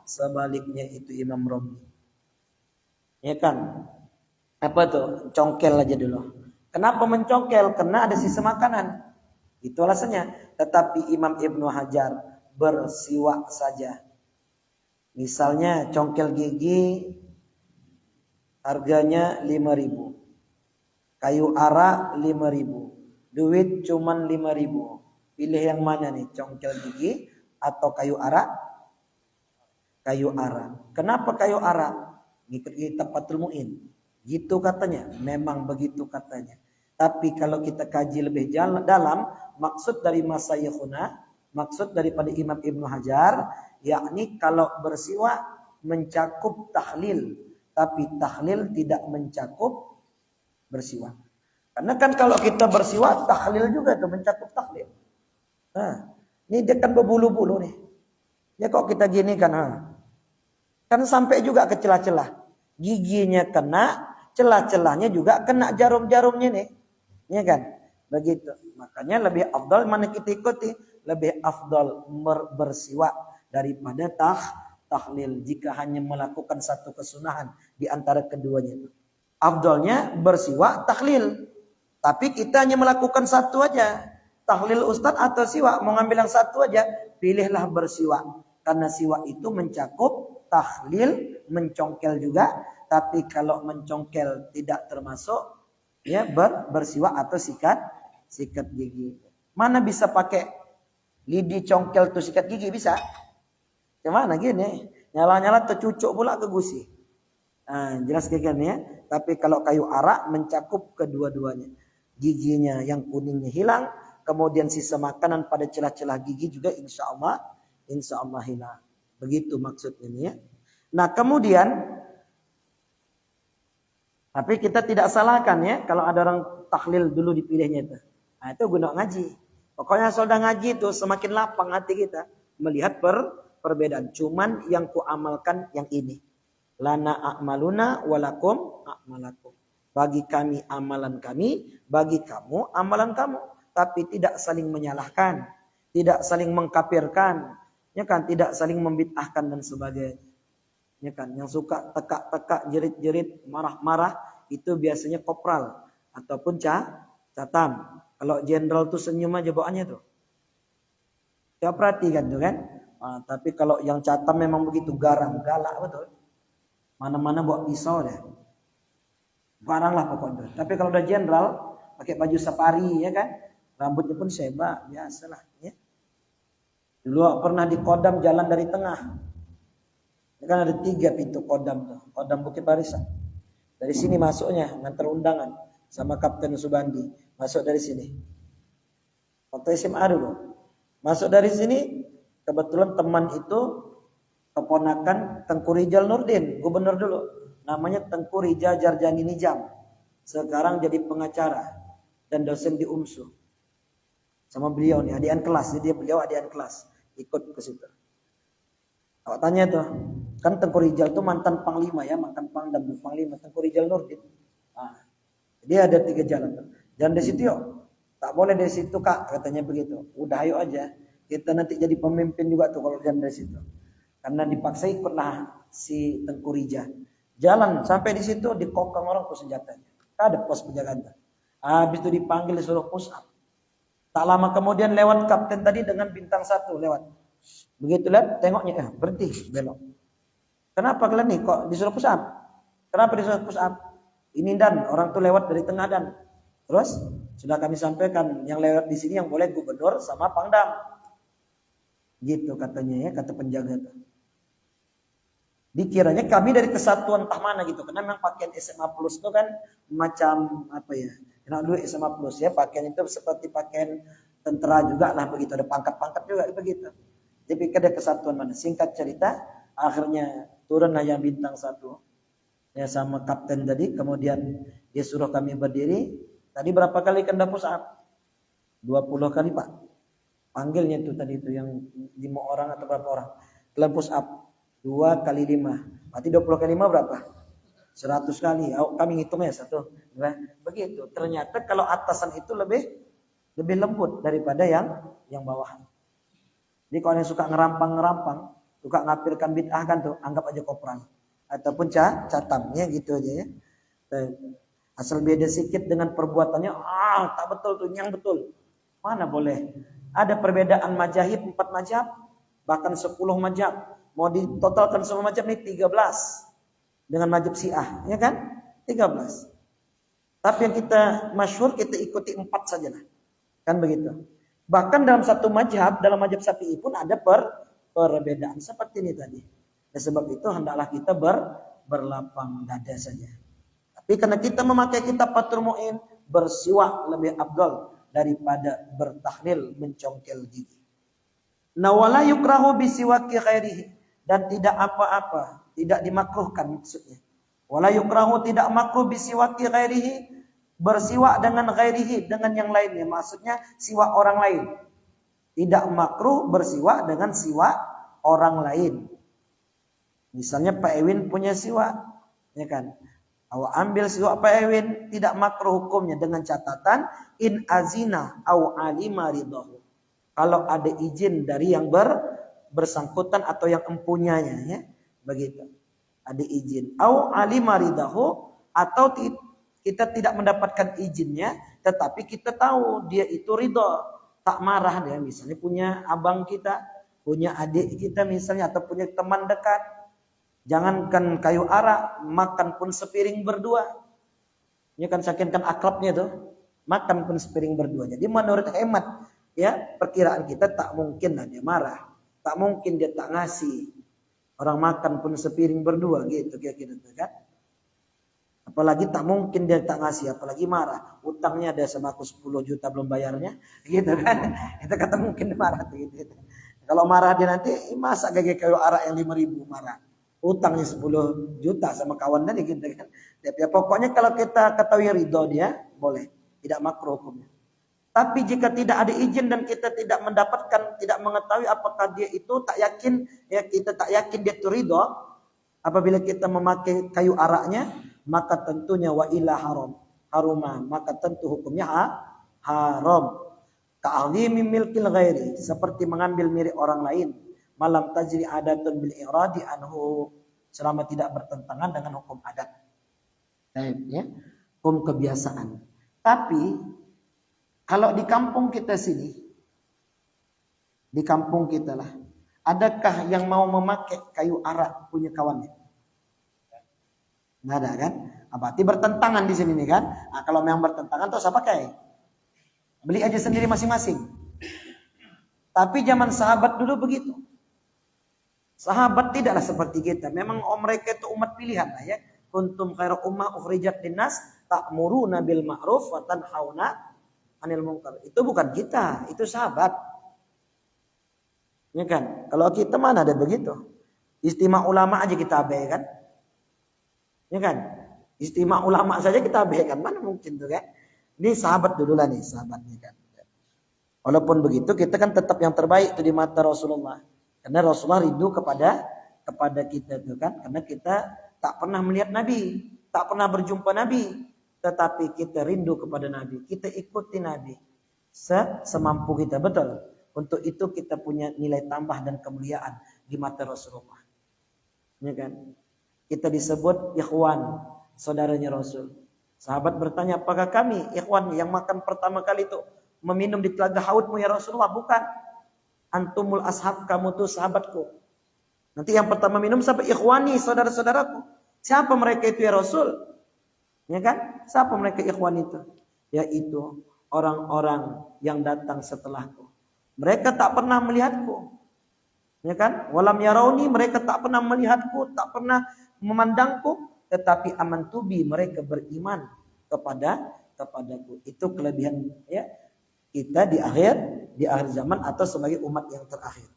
sebaliknya itu Imam Romli. Ya kan? Apa tuh? Congkel aja dulu. Kenapa mencongkel? Karena ada sisa makanan. Itu alasannya. Tetapi Imam Ibnu Hajar bersiwak saja. Misalnya congkel gigi harganya 5.000. Kayu arak 5.000. Duit cuman 5.000. Pilih yang mana nih? Congkel gigi atau kayu arak? Kayu arak. Kenapa kayu arak? Ngikut kitab Fathul Mu'in. Gitu katanya, memang begitu katanya. Tapi kalau kita kaji lebih dalam, maksud dari masayikhuna, maksud daripada Imam Ibnu Hajar, yakni kalau bersiwak mencakup takhlil, tapi takhlil tidak mencakup bersiwak. Karena kan kalau kita bersiwak, takhlil juga itu mencakup takhlil. Nah, ini dia kan berbulu-bulu nih. Ya kok kita gini kan, kan sampai juga ke celah-celah. Giginya kena, celah-celahnya juga kena jarum-jarumnya nih. Ya kan? Begitu. Makanya lebih afdal mana kita ikuti? Lebih afdal bersiwak daripada takhlil jika hanya melakukan satu kesunahan di antara keduanya itu. Afdalnya bersiwak takhlil. Tapi kita hanya melakukan satu aja. Takhlil ustaz atau siwak, mau ngambil yang satu aja, pilihlah bersiwak. Karena siwak itu mencakup takhlil, mencongkel juga. Tapi kalau mencongkel tidak termasuk, ya bersiwak atau sikat gigi. Mana bisa pakai lidi congkel tuh sikat gigi bisa? Gimana gini? Nyala-nyala tercucuk pula ke gusi. Nah, jelas kan ya. Tapi kalau kayu arak mencakup kedua-duanya. Giginya yang kuningnya hilang, kemudian sisa makanan pada celah-celah gigi juga insya Allah hilang. Begitu maksudnya ya. Nah kemudian Tapi kita tidak salahkan ya kalau ada orang tahlil dulu dipilihnya itu. Nah, itu guna ngaji. Pokoknya sudah ngaji itu semakin lapang hati kita melihat perbedaan. Cuman yang ku amalkan yang ini. Lana a'maluna walakum a'malakum. Bagi kami amalan kami, bagi kamu amalan kamu. Tapi tidak saling menyalahkan, tidak saling mengkafirkan, ya kan, tidak saling membid'ahkan dan sebagainya. Ya kan, yang suka tekak-tekak, jerit-jerit, marah-marah itu biasanya kopral ataupun catam. Kalau jenderal tuh senyum aja bawaannya tuh. Coba perhatikan tuh kan. Nah, tapi kalau yang catam memang begitu garang, galak betul. Mana-mana bawa pisau deh. Barang lah pokoknya. Tapi kalau udah jenderal pakai baju safari ya kan, rambutnya pun sebak, biasalah ya. Dulu pernah di Kodam jalan dari tengah. Kan ada 3 pintu Kodam tuh. Kodam Bukit Barisan. Dari sini masuknya ngantar undangan sama Kapten Subandi. Masuk dari sini. Waktu SMA dulu. Masuk dari sini kebetulan teman itu keponakan Tengku Rijal Nurdin, gubernur dulu. Namanya Tengku Rijal Jarjani Nijam. Sekarang jadi pengacara dan dosen di UMSU. Sama beliau nih, adian kelas. Jadi beliau adian kelas. Ikut ke situ. Kalau tanya tuh, kan Tengku Rijal tuh mantan panglima ya, mantan pangdam panglima Tengku Rijal Nurdin. Nah, dia ada 3 jalan. Jangan dari situ yuk, tak boleh dari situ kak, katanya begitu. Udah ayo aja, kita nanti jadi pemimpin juga tuh kalau jangan dari situ. Karena dipaksa ikutlah si Tengku Rijal. Jalan sampai di situ dikokang orang tuh senjatanya. Ada pos penjagaan. Habis itu dipanggil disuruh push up. Tak lama kemudian lewat kapten tadi dengan bintang 1 lewat. Begitu lihat tengoknya berhenti belok. Kenapa kalian nih kok disuruh push up? Kenapa disuruh push up? Ini dan orang tuh lewat dari tengah dan. Terus sudah kami sampaikan yang lewat di sini yang boleh gubernur sama pangdam. Gitu katanya ya, kata penjaga tuh. Dikiranya kami dari kesatuan entah mana gitu. Karena memang pakaian SMA Plus itu kan macam apa ya? Enak dulu SMA Plus ya, pakaian itu seperti pakaian tentara juga lah begitu, ada pangkat-pangkat juga begitu. Jadi ada kesatuan mana. Singkat cerita, akhirnya turunlah yang bintang 1 ya sama kapten tadi. Kemudian dia suruh kami berdiri. Tadi berapa kali kena push up? 20 kali pak. Panggilnya itu tadi itu yang 5 orang atau berapa orang. Kalian push up 2 kali 5. Berarti 20 kali 5 berapa? 100 kali. Kami ngitungnya 1. Nah, begitu. Ternyata kalau atasan itu lebih lembut daripada yang bawahan. Jadi kalau yang suka ngerampang, suka ngapirkan bid'ah kan tuh, anggap aja kopral ataupun catamnya gitu aja ya. Asal beda sedikit dengan perbuatannya, tak betul tuh, yang betul. Mana boleh? Ada perbedaan mazhab 4 mazhab, bahkan 10 mazhab. Mau ditotalkan semua mazhab ini 13 dengan mazhab Syiah, ya kan? 13. Tapi yang kita masyhur kita ikuti 4 saja lah. Kan begitu. Bahkan dalam satu mazhab, dalam mazhab Syafi'i pun ada perbedaan seperti ini tadi. Dan sebab itu hendaklah kita berlapang dada saja. Tapi karena kita memakai kitab Fathul Mu'in, bersiwak lebih afdal daripada bertahlil mencongkel gigi. Nawala yukrahu bisiwaki khairihi, dan tidak apa-apa, tidak dimakruhkan maksudnya. Wala yukrahu, tidak makruh bisiwaki khairihi, bersiwak dengan ghairihi, dengan yang lainnya. Maksudnya siwak orang lain. Tidak makruh bersiwak dengan siwak orang lain. Misalnya Pak Ewin punya siwak, ya kan? Awak ambil siwak Pak Ewin, tidak makruh hukumnya dengan catatan in azina au alima ridahu. Kalau ada izin dari yang bersangkutan atau yang empunyanya, ya. Begitu. Ada izin au alima ridahu, atau kita tidak mendapatkan izinnya, tetapi kita tahu dia itu ridho, tak marah dia. Misalnya punya abang kita, punya adik kita misalnya, atau punya teman dekat. Jangankan kayu arak, makan pun sepiring berdua. Ini kan saking kan akrabnya tuh, makan pun sepiring berdua. Jadi menurut hemat ya, perkiraan kita tak mungkin lah dia marah, tak mungkin dia tak ngasih. Orang makan pun sepiring berdua gitu kira-kira kan. Apalagi tak mungkin dia tak ngasih, apalagi marah. Utangnya ada sama aku 10 juta belum bayarnya, gitu kan. Itu kata mungkin marah gitu. Kalau marah dia nanti, masa gage kayu arak yang 5.000 marah. utangnya 10 juta sama kawan tadi gitu kan. Ya, pokoknya kalau kita ketahui ridho dia, boleh. Tidak makruh hukumnya. Tapi jika tidak ada izin dan kita tidak mendapatkan, tidak mengetahui apakah dia itu tak yakin, ya kita tak yakin dia itu ridho, apabila kita memakai kayu araknya, maka tentunya wa ila haruma, maka tentu hukumnya haram. Ta'zimi milkil ghairi, seperti mengambil milik orang lain, malam tajri adatun bil iradi anhu, selama tidak bertentangan dengan hukum adat. Ya, hukum kebiasaan. Tapi kalau di kampung kita sini, di kampung kita lah, adakah yang mau memakai kayu arak punya kawannya? Nggak ada kan? Berarti bertentangan di sini nih kan? Nah, kalau memang bertentangan terus apa pakai? Beli aja sendiri masing-masing. Tapi zaman sahabat dulu begitu. Sahabat tidaklah seperti kita. Memang mereka itu umat pilihan lah ya. Kuntum khairu ummah ukhrijat linnas ta'muruna bil ma'ruf wa tanhauna anil munkar. Itu bukan kita, itu sahabat. Ya kan? Kalau kita mana ada begitu? Istimewa ulama aja kita abaikan. Ya kan? Istimewa ulama saja kita abaikan. Mana mungkin tuh kan? Ini sahabat dulu lah nih, sahabatnya kan. Walaupun begitu kita kan tetap yang terbaik itu di mata Rasulullah. Karena Rasulullah rindu kepada kita itu kan. Karena kita tak pernah melihat Nabi, tak pernah berjumpa Nabi. Tetapi kita rindu kepada Nabi. Kita ikuti Nabi semampu kita. Betul. Untuk itu kita punya nilai tambah dan kemuliaan di mata Rasulullah. Ya kan? Kita disebut ikhwan, saudaranya Rasul. Sahabat bertanya, apakah kami ikhwan yang makan pertama kali itu meminum di telaga haudmu ya Rasulullah? Bukan. Antumul ashab, kamu tuh sahabatku. Nanti yang pertama minum siapa? Ikhwani, saudara-saudaraku. Siapa mereka itu ya Rasul? Ya kan? Siapa mereka ikhwan itu? Yaitu orang-orang yang datang setelahku. Mereka tak pernah melihatku. Ya kan? Walam yarauni, mereka tak pernah melihatku, tak pernah memandangku, tetapi amantubi, mereka beriman kepadaku. Itu kelebihan ya kita di akhir zaman atau sebagai umat yang terakhir.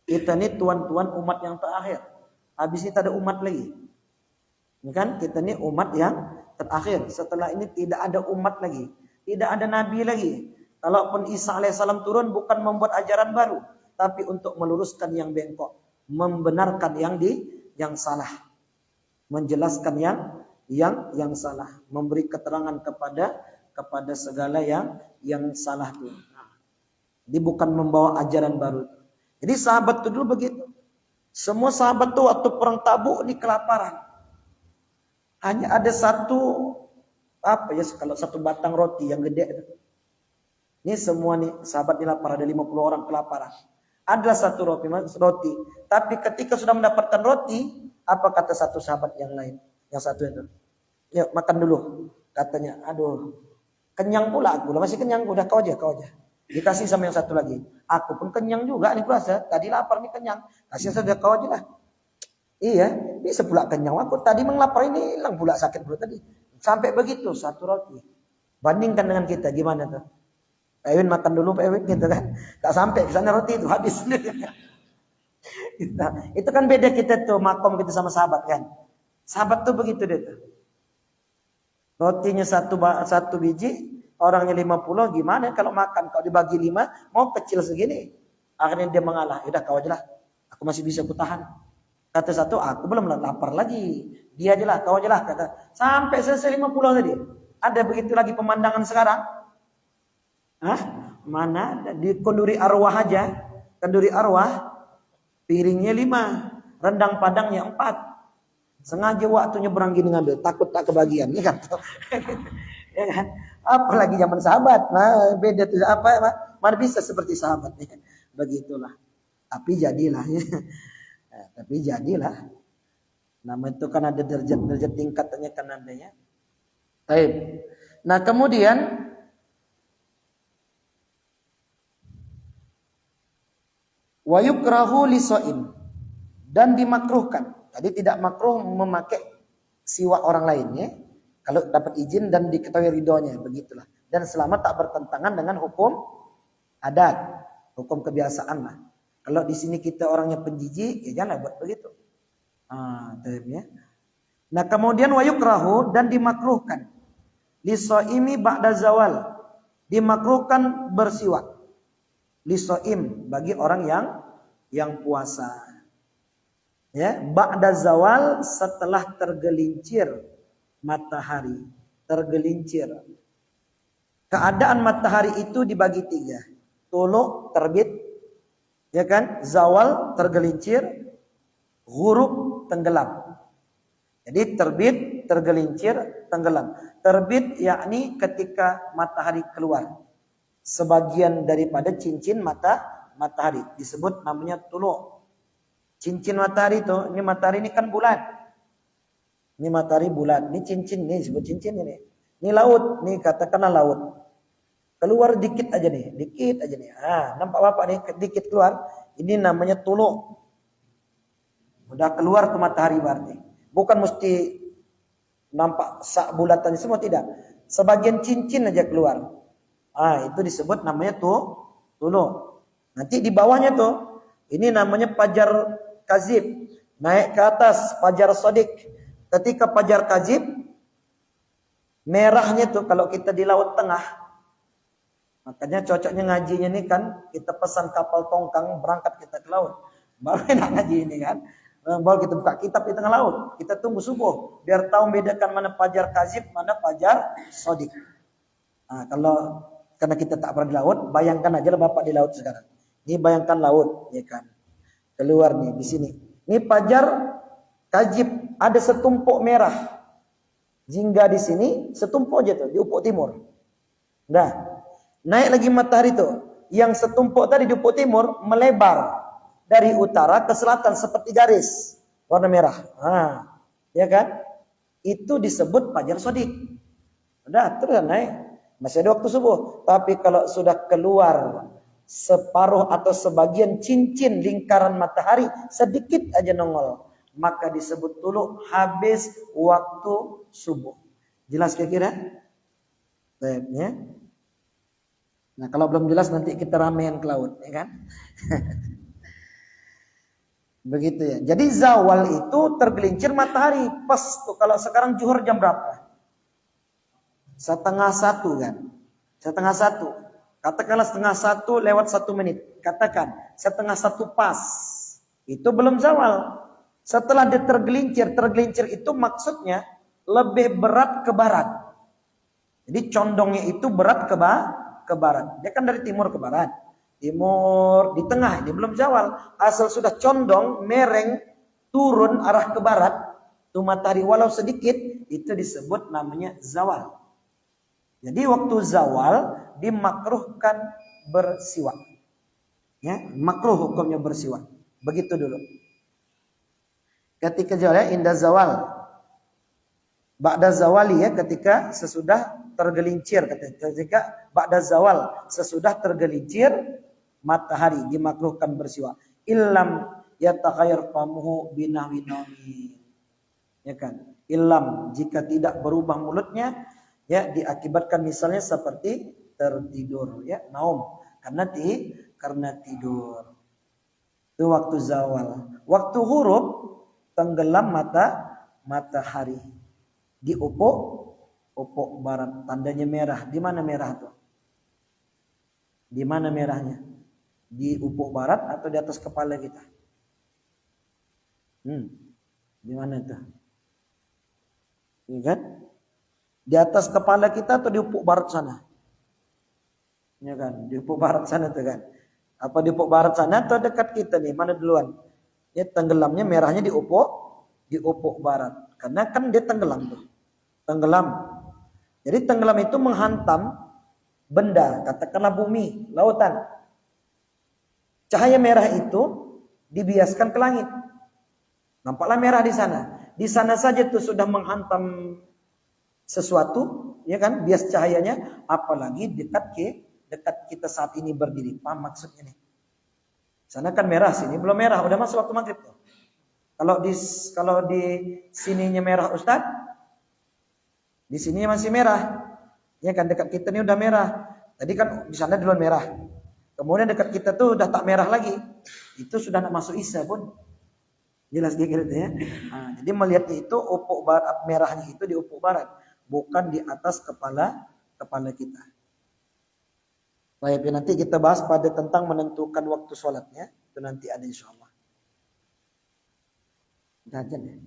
Kita ini tuan-tuan umat yang terakhir. Habis ini tak ada umat lagi. Kan kita ini umat yang terakhir. Setelah ini tidak ada umat lagi, tidak ada nabi lagi. Kalaupun Isa alaihissalam turun bukan membuat ajaran baru, tapi untuk meluruskan yang bengkok, membenarkan yang salah, menjelaskan yang salah, memberi keterangan kepada segala yang salah itu. Jadi bukan membawa ajaran baru. Jadi sahabat itu dulu begitu. Semua sahabat itu waktu perang Tabuk ini kelaparan. Hanya ada kalau satu batang roti yang gede itu. Ini semua nih sahabat ini lapar, ada 50 orang kelaparan. Ada satu roti. Tapi ketika sudah mendapatkan roti, apa kata satu sahabat yang lain? Yang satu itu, yuk makan dulu. Katanya, aduh, kenyang pula aku. Masih kenyang, udah kau aja. Dikasih sama yang satu lagi. Aku pun kenyang juga nih puasa. Tadi lapar nih kenyang. Kasih saja kau aja lah. Iya, bisa pula kenyang. Aku tadi melapar ini hilang pula sakit perut tadi. Sampai begitu satu roti. Bandingkan dengan kita gimana tuh? Pak Ewin makan dulu Pak Ewin gitu kan. Tak sampai ke sana roti itu habis. Itu kan beda kita tuh makom kita sama sahabat kan. Sahabat tuh begitu deh tuh. Rotinya satu biji, orangnya 50, gimana kalau makan? Kalau dibagi 5, mau kecil segini. Akhirnya dia mengalah. Udah kau aja lah. Aku masih bisa kutahan. Kata satu, aku belum lapar lagi. Dia aja lah, kau aja lah. Kata, sampai selesai 50 tadi. Ada begitu lagi pemandangan sekarang? Hah? Mana? Di kenduri arwah aja. Kenduri arwah, piringnya 5. Rendang padangnya 4. Sengaja waktunya berang gini ngambil. Takut tak kebagian. Ya kan? Ya kan? Apalagi zaman sahabat. Nah, beda tuh apa? Mana bisa seperti sahabatnya. Begitulah. Tapi jadilah. Tapi jadilah. Nama itu kan ada derajat tingkatannya kan adanya. Baik. Nah kemudian wa yukrahu lisoim, dan dimakruhkan. Tadi tidak makruh memakai siwak orang lainnya kalau dapat izin dan diketahui ridhonya, begitulah. Dan selama tak bertentangan dengan hukum adat, hukum kebiasaan lah. Kalau di sini kita orangnya penjijik, ya jangan buat begitu. Ya. Nah, kemudian wayukrahu dan dimakruhkan lisoimi ba'da zawal, dimakruhkan bersiwak lisoim bagi orang yang puasa. Ya, ba'da zawal setelah tergelincir matahari, tergelincir. Keadaan matahari itu dibagi 3. Tulu terbit, ya kan? Zawal tergelincir, ghurub tenggelam. Jadi terbit, tergelincir, tenggelam. Terbit yakni ketika matahari keluar. Sebagian daripada cincin matahari disebut namanya tulu. Cincin matahari itu, ini matahari ini kan bulat. Ini matahari bulat, ini cincin nih disebut cincin ini. Ini laut, nih katakanlah laut. Keluar dikit aja nih, dikit aja nih. Nampak Bapak nih dikit keluar, ini namanya tulu. Udah keluar ke matahari berarti. Bukan mesti nampak sak bulatan semua, tidak. Sebagian cincin aja keluar. Itu disebut namanya tulu. Nanti di bawahnya tuh, ini namanya fajar kazib. Naik ke atas fajar sodik. Ketika fajar kazib, merahnya tuh kalau kita di laut tengah. Makanya cocoknya ngajinya ini kan, kita pesan kapal tongkang berangkat kita ke laut. Baru enak ngaji ini kan. Baru kita buka kitab di tengah laut. Kita tunggu subuh. Biar tahu membedakan mana fajar kazib, mana fajar sodik. Karena kita tak pernah di laut, bayangkan aja lah Bapak di laut sekarang. Ini bayangkan laut, ya kan. Keluar nih di sini. Ini fajar kazib, ada setumpuk merah. Jingga di sini, setumpuk aja tuh, di ufuk timur. Nah, naik lagi matahari tuh. Yang setumpuk tadi di ufuk timur melebar dari utara ke selatan seperti garis warna merah. Ya kan? Itu disebut fajar sodik. Udah terus naik. Masih ada waktu subuh. Tapi kalau sudah keluar separuh atau sebagian cincin lingkaran matahari sedikit aja nongol, maka disebut dulu habis waktu subuh. Jelas kira-kira? Ya. Nah, kalau belum jelas nanti kita ramean ke laut, ya kan? Begitu ya. Jadi zawal itu tergelincir matahari. Pas tuh kalau sekarang zuhur jam berapa? 12:30 kan? 12:30. Katakanlah 12:30 lewat 1 menit. Katakan 12:30 pas. Itu belum zawal. Setelah dia tergelincir itu maksudnya lebih berat ke barat. Jadi condongnya itu berat ke barat. Dia kan dari timur ke barat. Timur di tengah, ini belum zawal. Asal sudah condong, mereng, turun arah ke barat, tuh matahari walau sedikit, itu disebut namanya zawal. Jadi waktu zawal dimakruhkan bersiwak. Ya, makruh hukumnya bersiwak. Begitu dulu. Ketika zawal, indah zawal. Ba'da zawali ya, ketika sesudah tergelincir. Ketika ba'da zawal, sesudah tergelincir matahari dimakruhkan bersiwak. Illam yatakhayyar famuhu binahwi naumi. Ya kan? Illam jika tidak berubah mulutnya ya diakibatkan misalnya seperti tertidur ya, naum karena tidur. Itu waktu zawal. Waktu ghurub tenggelam matahari di ufuk barat, tandanya merah. Di mana merah tuh? Di mana merahnya? Di ufuk barat atau di atas kepala kita? Di mana itu? Ya kan? Di atas kepala kita atau di ufuk barat sana? Ya kan? Di ufuk barat sana tuh kan? Apa di ufuk barat sana atau dekat kita nih? Mana duluan? Ya tenggelamnya merahnya di ufuk barat. Karena kan dia tenggelam tuh. Tenggelam. Jadi tenggelam itu menghantam benda, katakanlah bumi, lautan. Cahaya merah itu dibiaskan ke langit. Nampaklah merah di sana. Di sana saja tuh sudah menghantam sesuatu, ya kan? Bias cahayanya, apalagi dekat kita saat ini berdiri. Paham maksudnya nih? Sana kan merah, sini belum merah, udah masuk waktu maghrib tuh. Kalau di sininya merah Ustaz, di sini masih merah. Ya kan dekat kita ini udah merah. Tadi kan di sana duluan merah. Kemudian dekat kita tuh udah tak merah lagi. Itu sudah nak masuk Isya pun. Jelas gitu ya. Nah, jadi melihatnya itu ufuk barat, merahnya itu di ufuk barat, bukan di atas kepala kita. Baik, nanti kita bahas pada tentang menentukan waktu sholatnya. Itu nanti ada insyaallah. Jajan ya.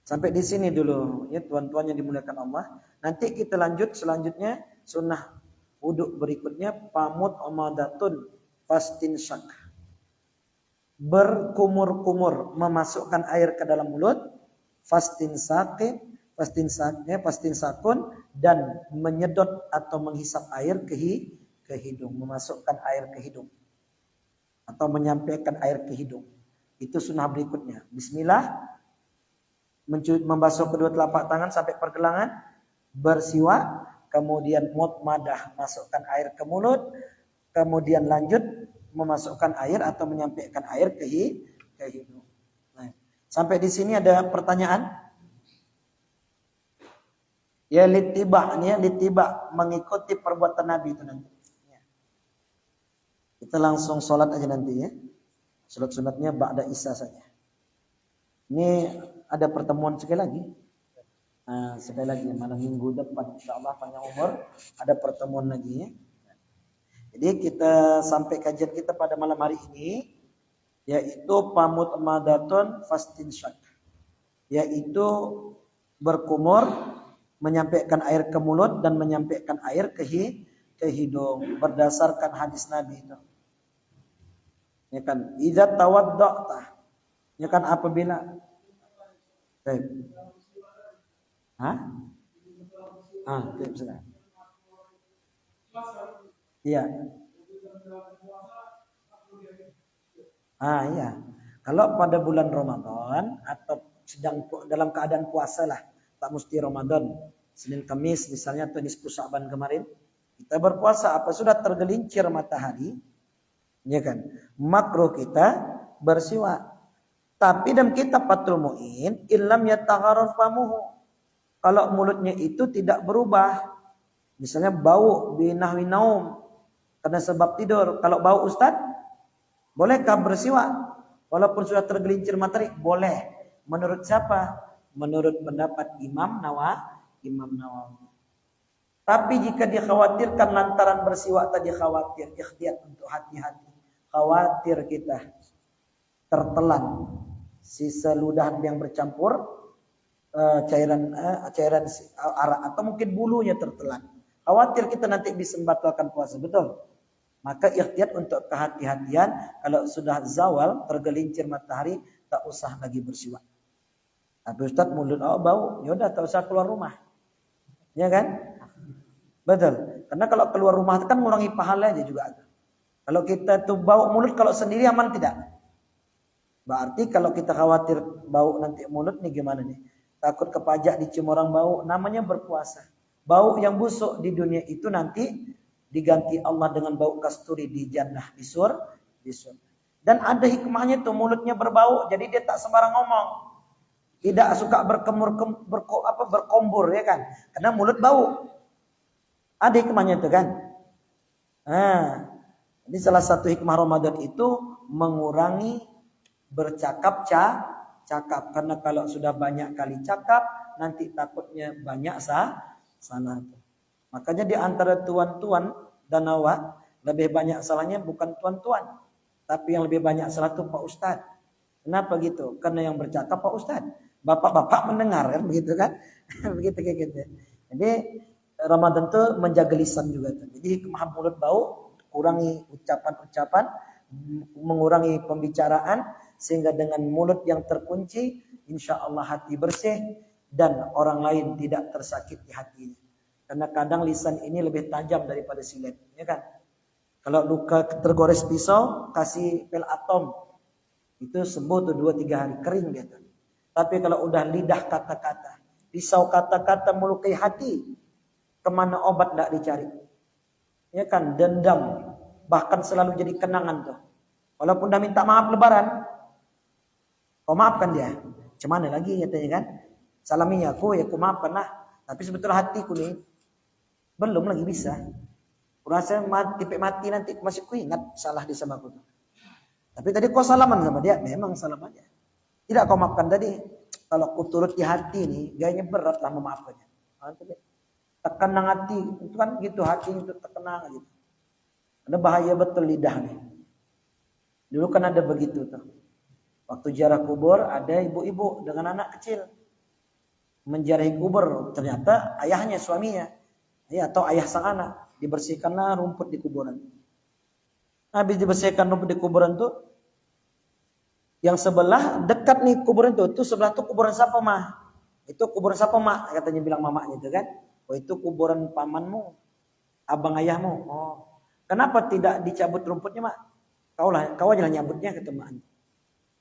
Sampai di sini dulu ya tuan-tuan yang dimuliakan Allah. Nanti kita lanjut selanjutnya sunnah wudhu berikutnya pamut omadatun fastinshak. Berkumur-kumur memasukkan air ke dalam mulut, fastinsakun dan menyedot atau menghisap air ke hidung, memasukkan air ke hidung atau menyampaikan air ke hidung. Itu sunnah berikutnya. Bismillah, membasuh kedua telapak tangan sampai pergelangan, bersiwak, kemudian mutmadah, masukkan air ke mulut, kemudian lanjut memasukkan air atau menyampaikan air ke hidung. Nah, sampai di sini ada pertanyaan? Ya litiba mengikuti perbuatan Nabi itu nanti. Kita langsung sholat aja nanti ya. Sholat sunatnya ba'da isya saja. Ini ada pertemuan sekali lagi. Nah, sekali lagi malam minggu depan insyaallah panjang umur ada pertemuan lagi ya. Jadi kita sampai kajian kita pada malam hari ini yaitu pamut madaton fastinshak, yaitu berkumur, menyampaikan air ke mulut dan menyampaikan air ke hidung berdasarkan hadis Nabi itu. Ya kan, idza tawadda'ta. Ya kan apabila sudah. Iya. Iya. Kalau pada bulan Ramadan atau sedang dalam keadaan puasa lah, tak mesti Ramadan, Senin Kamis misalnya atau nisfu Sya'ban kemarin, kita berpuasa apa sudah tergelincir matahari, ya kan? Makruh kita bersiwak. Tapi dalam kitab Fathul Mu'in, illam yatagharar famuhu. Kalau mulutnya itu tidak berubah, misalnya bau binahwi naum karena sebab tidur. Kalau bau Ustaz, bolehkah bersiwak? Walaupun sudah tergelincir matahari, boleh. Menurut siapa? Menurut pendapat Imam Nawawi. Tapi jika dikhawatirkan lantaran bersiwak tadi khawatir, ikhtiyat untuk hati-hati. Khawatir kita tertelan sisa ludah yang bercampur cairan arak atau mungkin bulunya tertelan. Khawatir kita nanti bisa membatalkan puasa, betul? Maka ikhtiyat untuk kehati-hatian, kalau sudah zawal tergelincir matahari tak usah lagi bersiwak. Tapi Ustaz mulut bau, ya udah tak usah keluar rumah. Ya kan? Betul. Karena kalau keluar rumah itu kan mengurangi pahala aja juga. Kalau kita tuh bau mulut kalau sendiri aman tidak? Berarti kalau kita khawatir bau nanti mulut nih gimana nih? Takut kepajak dicium orang bau, namanya berpuasa. Bau yang busuk di dunia itu nanti diganti Allah dengan bau kasturi di jannah, di surga. Dan ada hikmahnya tuh mulutnya berbau, jadi dia tak sembarang ngomong. Tidak suka berkombur ya kan? Karena mulut bau. Ada hikmahnya itu kan? Jadi salah satu hikmah Ramadan itu mengurangi bercakap karena kalau sudah banyak kali cakap nanti takutnya banyak salah. Makanya di antara tuan-tuan dan awak lebih banyak salahnya bukan tuan-tuan, tapi yang lebih banyak salah itu Pak Ustadz. Kenapa gitu? Karena yang bercakap Pak Ustadz, bapak-bapak mendengar kan begitu kan? Begitu kayak gitu. Jadi Ramadan itu menjaga lisan juga tuh. Jadi hikmah mulut bau, kurangi ucapan-ucapan, mengurangi pembicaraan sehingga dengan mulut yang terkunci insya Allah hati bersih dan orang lain tidak tersakiti hatinya. Karena kadang lisan ini lebih tajam daripada silet, ya kan? Kalau luka tergores pisau, kasih pil atom, itu sembuh tuh 2-3 hari, kering gitu. Tapi kalau udah lidah kata-kata, pisau kata-kata melukai hati, kemana obat tidak dicari? Ya kan, dendam, bahkan selalu jadi kenangan tuh. Walaupun udah minta maaf lebaran, kau maafkan dia, cuman lagi katanya kan? Salaminya aku ya aku maafkan lah, tapi sebetulnya hatiku nih belum lagi bisa. Kurasa mati nanti masih ku ingat salah di sama aku. Tapi tadi kau salaman sama dia, memang salam aja. Tidak kau maafkan tadi. Kalau aku turut di hati nih, gayanya berat lah memaafkannya. Tekenang hati, itu kan gitu, hati itu tekenang gitu. Ada bahaya betul lidah nih. Dulu kan ada begitu tuh. Waktu ziarah kubur ada ibu-ibu dengan anak kecil menziarahi kubur, ternyata ayahnya, suaminya, ya, atau ayah sang anak, dibersihkanlah rumput di kuburan. Habis dibersihkan rumput di kuburan tuh, yang sebelah dekat nih kuburan tuh sebelah tuh kuburan siapa mah? Itu kuburan siapa mak? Katanya bilang mamanya itu kan. Oh itu kuburan pamanmu, abang ayahmu. Oh, kenapa tidak dicabut rumputnya mak? Kau aja nyabutnya ke teman.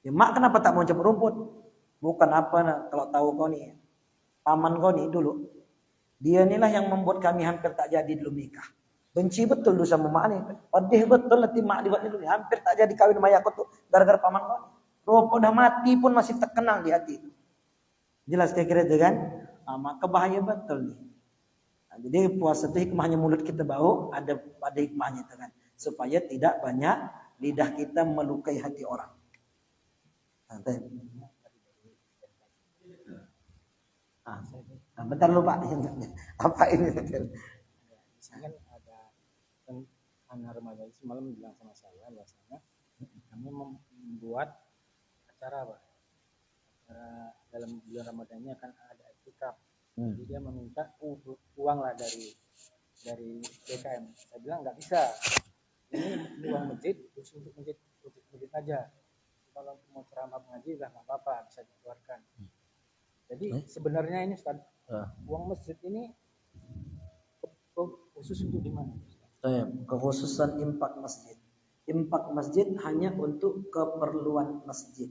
Ya mak kenapa tak mau cabut rumput? Bukan apa nah, kalau tahu kau nih, paman kau nih dulu, dia inilah yang membuat kami hampir tak jadi dulu nikah. Benci betul dulu sama mak nih. Pedih betul letih mak dibuat dulu, hampir tak jadi kawin sama aku tuh gara-gara paman kau. Roh udah mati pun masih terkenang di hati itu. Jelas kira-kira itu kan? Maka bahaya betul nih. Nah, jadi puasa itu hikmahnya mulut kita bau, ada pada hikmahnya itu kan. Supaya tidak banyak lidah kita melukai hati orang. Bentar lupa. Apa ini? Misalkan ada anak remaja semalam bilang sama saya bahwasanya kami membuat acara apa? Acara dalam bulan Ramadan ini akan ada iktikaf. Jadi dia meminta uang lah dari BKM. Saya bilang nggak bisa. Ini uang masjid, khusus untuk masjid aja. Kalau mau ceramah pengaji udah nggak apa-apa, bisa dikeluarkan. Jadi sebenarnya ini Ustaz, uang masjid ini khusus untuk di mana? Kekhususan infak masjid. Infak masjid hanya untuk keperluan masjid.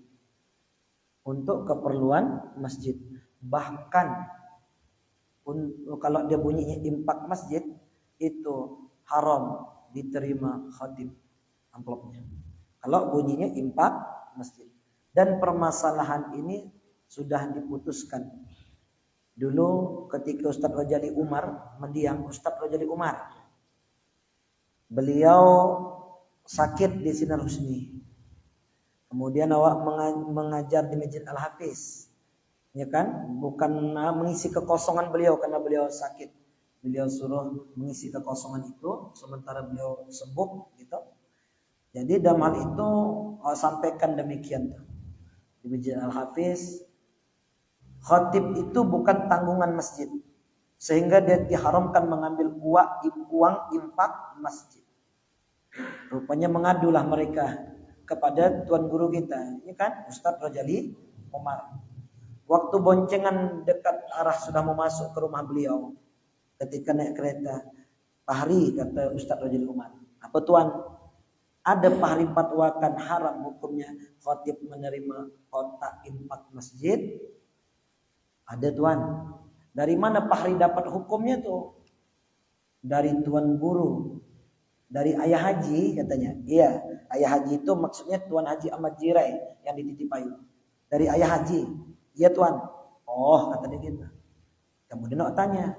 Untuk keperluan masjid. Bahkan kalau dia bunyinya infak masjid itu haram diterima khatib amplopnya. Kalau bunyinya infak masjid. Dan permasalahan ini sudah diputuskan. Dulu ketika Ustadz Rajali Umar mendiang, Ustadz Rajali Umar, beliau sakit di Sinar Husni. Kemudian awak mengajar di Masjid Al-Hafiz. Ya kan? Bukan mengisi kekosongan beliau karena beliau sakit. Beliau suruh mengisi kekosongan itu sementara beliau sembuh gitu. Jadi dalam hal itu sampaikan demikian tuh. Di Masjid Al-Hafiz, khatib itu bukan tanggungan masjid. Sehingga dia diharamkan mengambil uang infak masjid. Rupanya mengadulah mereka kepada tuan guru kita, ini kan Ustadz Rajali Umar. Waktu boncengan dekat arah sudah mau masuk ke rumah beliau, ketika naik kereta, Pak Hari kata Ustadz Rajali Umar, apa tuan? Ada Pak Hari fatwakan haram hukumnya khatib menerima kotak infak masjid? Ada tuan. Dari mana Pak Hari dapat hukumnya tuh? Dari tuan guru. Dari ayah haji katanya. Iya, ayah haji itu maksudnya Tuan Haji Ahmad Jirai yang di Titipayu. Dari ayah haji. Iya tuan. Oh, kata dia gitu. Kemudian aku tanya,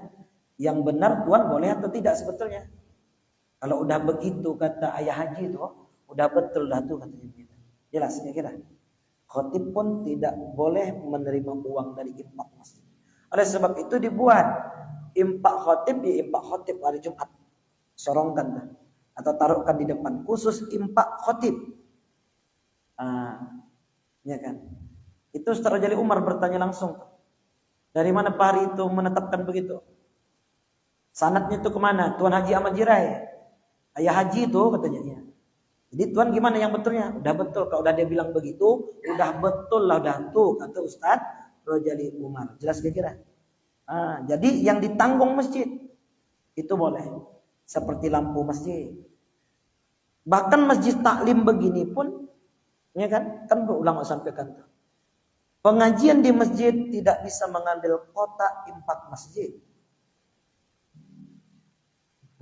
yang benar tuan boleh atau tidak sebetulnya? Kalau udah begitu kata ayah haji itu, udah betul dah tuh katanya gitu. Jelas kira-kira. Khatib pun tidak boleh menerima uang dari infak masjid. Oleh sebab itu dibuat infak khatib di infak khatib hari Jumat. Sorongkan dah. Atau taruhkan di depan khusus infak khatib. Ya kan? Itu Ustaz Rajali Umar bertanya langsung. Dari mana Pak Hari itu menetapkan begitu? Sanadnya itu kemana? Tuan Haji Ahmad Jirai. Ayah haji itu katanya. Ya. Jadi Tuan gimana yang betulnya? Udah betul. Kalau udah dia bilang begitu, udah betul lah udah tuh kata Ustaz Rajali Umar. Jelas kira-kira? Jadi yang ditanggung masjid itu boleh. Seperti lampu masjid. Bahkan masjid taklim begini pun, ya kan ulama sampaikan tuh. Pengajian di masjid tidak bisa mengambil kotak infak masjid.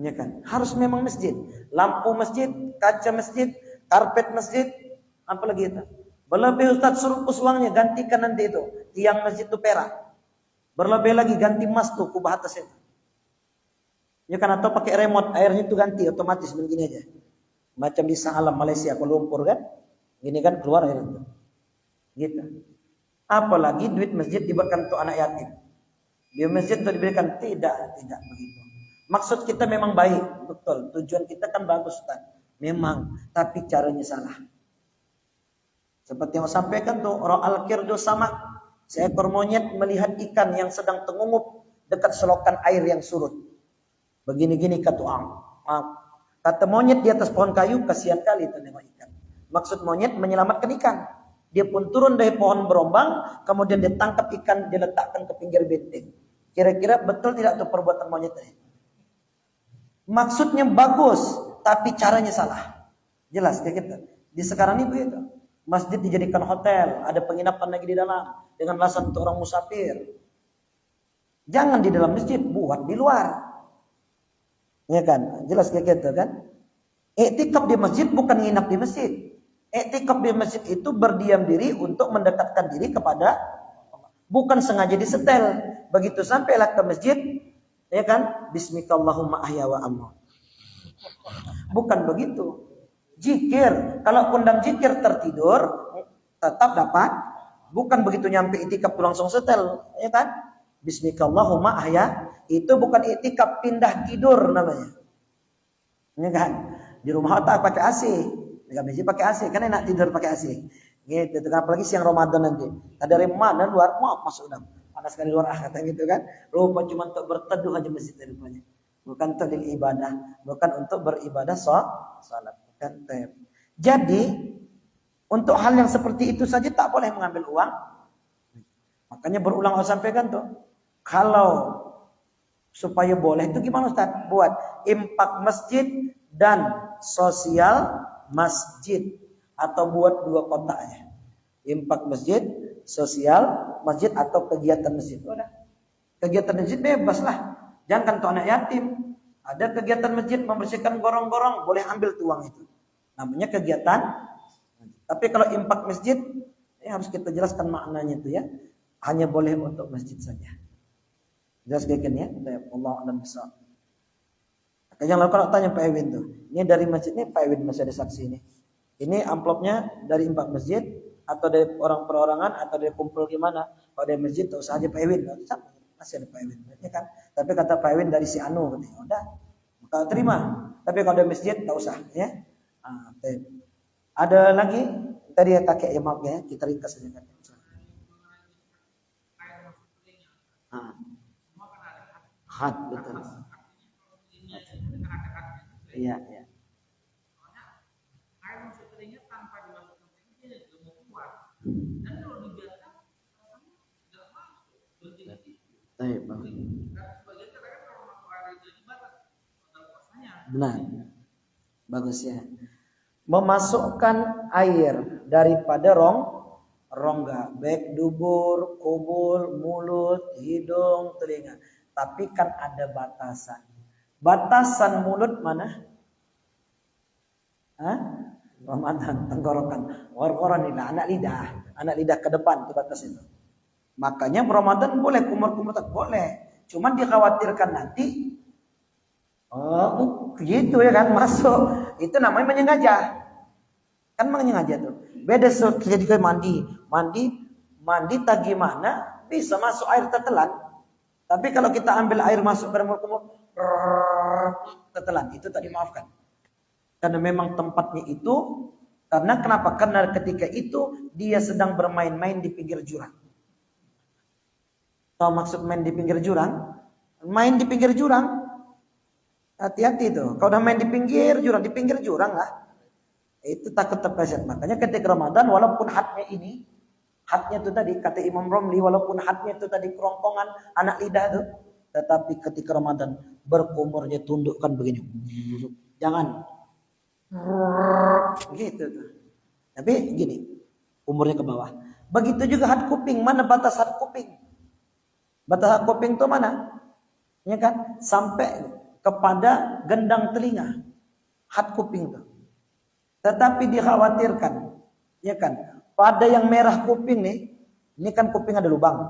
Ya kan? Harus memang masjid. Lampu masjid, kaca masjid, karpet masjid, apa lagi itu? Berlebih Ustaz suruh uangnya gantikan nanti itu. Tiang masjid itu perak. Berlebih lagi ganti emas tuh kubah atas itu. Ya kan, atau pakai remote airnya itu ganti otomatis begini aja. Macam di Alam Malaysia Kuala Lumpur kan? Gini kan keluar air itu. Gitu. Apalagi duit masjid diberikan untuk anak yatim. Di masjid itu diberikan tidak begitu. Maksud kita memang baik, betul. Tujuan kita kan bagus, Ustaz. Memang, tapi caranya salah. Seperti yang saya sampaikan tuh, ra'al qirdu sama, seekor monyet melihat ikan yang sedang tengungup dekat selokan air yang surut. Begini-gini kata kata monyet di atas pohon kayu, kasihan kali tengok ikan. Maksud monyet menyelamatkan ikan. Dia pun turun dari pohon berombang, kemudian dia tangkap ikan, dia letakkan ke pinggir benteng. Kira-kira betul tidak tuh perbuatan monyet ini? Maksudnya bagus, tapi caranya salah. Jelas kayak gitu. Di sekarang ini begitu. Masjid dijadikan hotel, ada penginapan lagi di dalam dengan alasan untuk orang musafir. Jangan di dalam masjid, buat di luar. Ya kan? Jelas kayak gitu kan? Iktikaf di masjid bukan nginap di masjid. Iktikaf di masjid itu berdiam diri untuk mendekatkan diri kepada Allah. Bukan sengaja disetel. Begitu sampailah ke masjid, ya kan? Bismikallahumma ahya wa amut. Bukan begitu. Zikir, kalau undang zikir tertidur tetap dapat. Bukan begitu nyampe iktikaf langsung setel, ya kan? Bismikallahumma ahya, itu bukan iktikaf, pindah tidur namanya. Ya kan? Di rumah tak pakai AC, di masjid pakai AC, kan enak tidur pakai AC. Gitu, apalagi siang Ramadan nanti. Dari mana luar mau masuk dalam. Panas sekali luar kata gitu kan. Lupa cuma untuk berteduh aja masjid rupanya. Bukan untuk ibadah, bukan untuk beribadah salat. Jadi untuk hal yang seperti itu saja tak boleh mengambil uang. Makanya berulang saya sampaikan tuh, kalau supaya boleh itu gimana Ustaz? Buat impak masjid dan sosial masjid, atau buat dua kotaknya. Impak masjid, sosial masjid, atau kegiatan masjid. Udah. Kegiatan masjid bebas lah. Jangan tuh anak yatim. Ada kegiatan masjid membersihkan gorong-gorong, boleh ambil tuang itu. Namanya kegiatan. Tapi kalau impak masjid, harus kita jelaskan maknanya itu ya. Hanya boleh untuk masjid saja. Jelas kayak ya. Allah alam bisa. Jangan kalau tanya Pak Ewin tuh. Ini dari masjid ini, Pak Ewin masih ada saksi ini. Ini amplopnya dari impak masjid, atau dari orang perorangan, atau dari kumpul gimana. Kalau dari masjid tuh saja Pak Ewin. Masih ada Pak Ewin, ya kan? Tapi kata Pak Ewin dari si Anu, udah, kalau terima. Tapi kalau dari masjid tak usah, ya. Ada lagi tadi ya kakek ya, maaf ya, kita ringkas saja kan. Had betul. Iya, iya. Benar. Bagus ya. Memasukkan air daripada rongga, baik dubur, kubul, mulut, hidung, telinga. Tapi kan ada batasan. Batasan mulut mana? Ramadan, tenggorokan. War-waran ini anak lidah ke depan itu batas itu. Makanya Ramadan boleh kumur-kumur tak boleh. Cuman dikhawatirkan nanti gitu ya kan masuk. Itu namanya menyengaja. Kan menyengaja tuh. Beda jadi kayak mandi tak gimana bisa masuk air tertelan. Tapi kalau kita ambil air masuk ke kumur tertelan, itu tak dimaafkan. Karena memang tempatnya itu, karena kenapa? Karena ketika itu dia sedang bermain-main di pinggir jurang. Tahu maksud main di pinggir jurang? Main di pinggir jurang. Hati-hati tuh. Kalau udah main di pinggir jurang lah. Itu takut terpleset. Makanya ketika Ramadan, walaupun hadnya itu tadi, kata Imam Romli, walaupun hadnya itu tadi kerongkongan, anak lidah itu, tetapi ketika Ramadan berkumurnya tundukkan begini. Jangan. Gitu tuh. Tapi gini, umurnya ke bawah. Begitu juga had kuping. Mana batas had kuping? Batas had kuping itu mana? Ya kan? Sampai kepada gendang telinga. Had kuping itu. Tetapi dikhawatirkan, ya kan? Pada yang merah kuping nih, ini kan kuping ada lubang.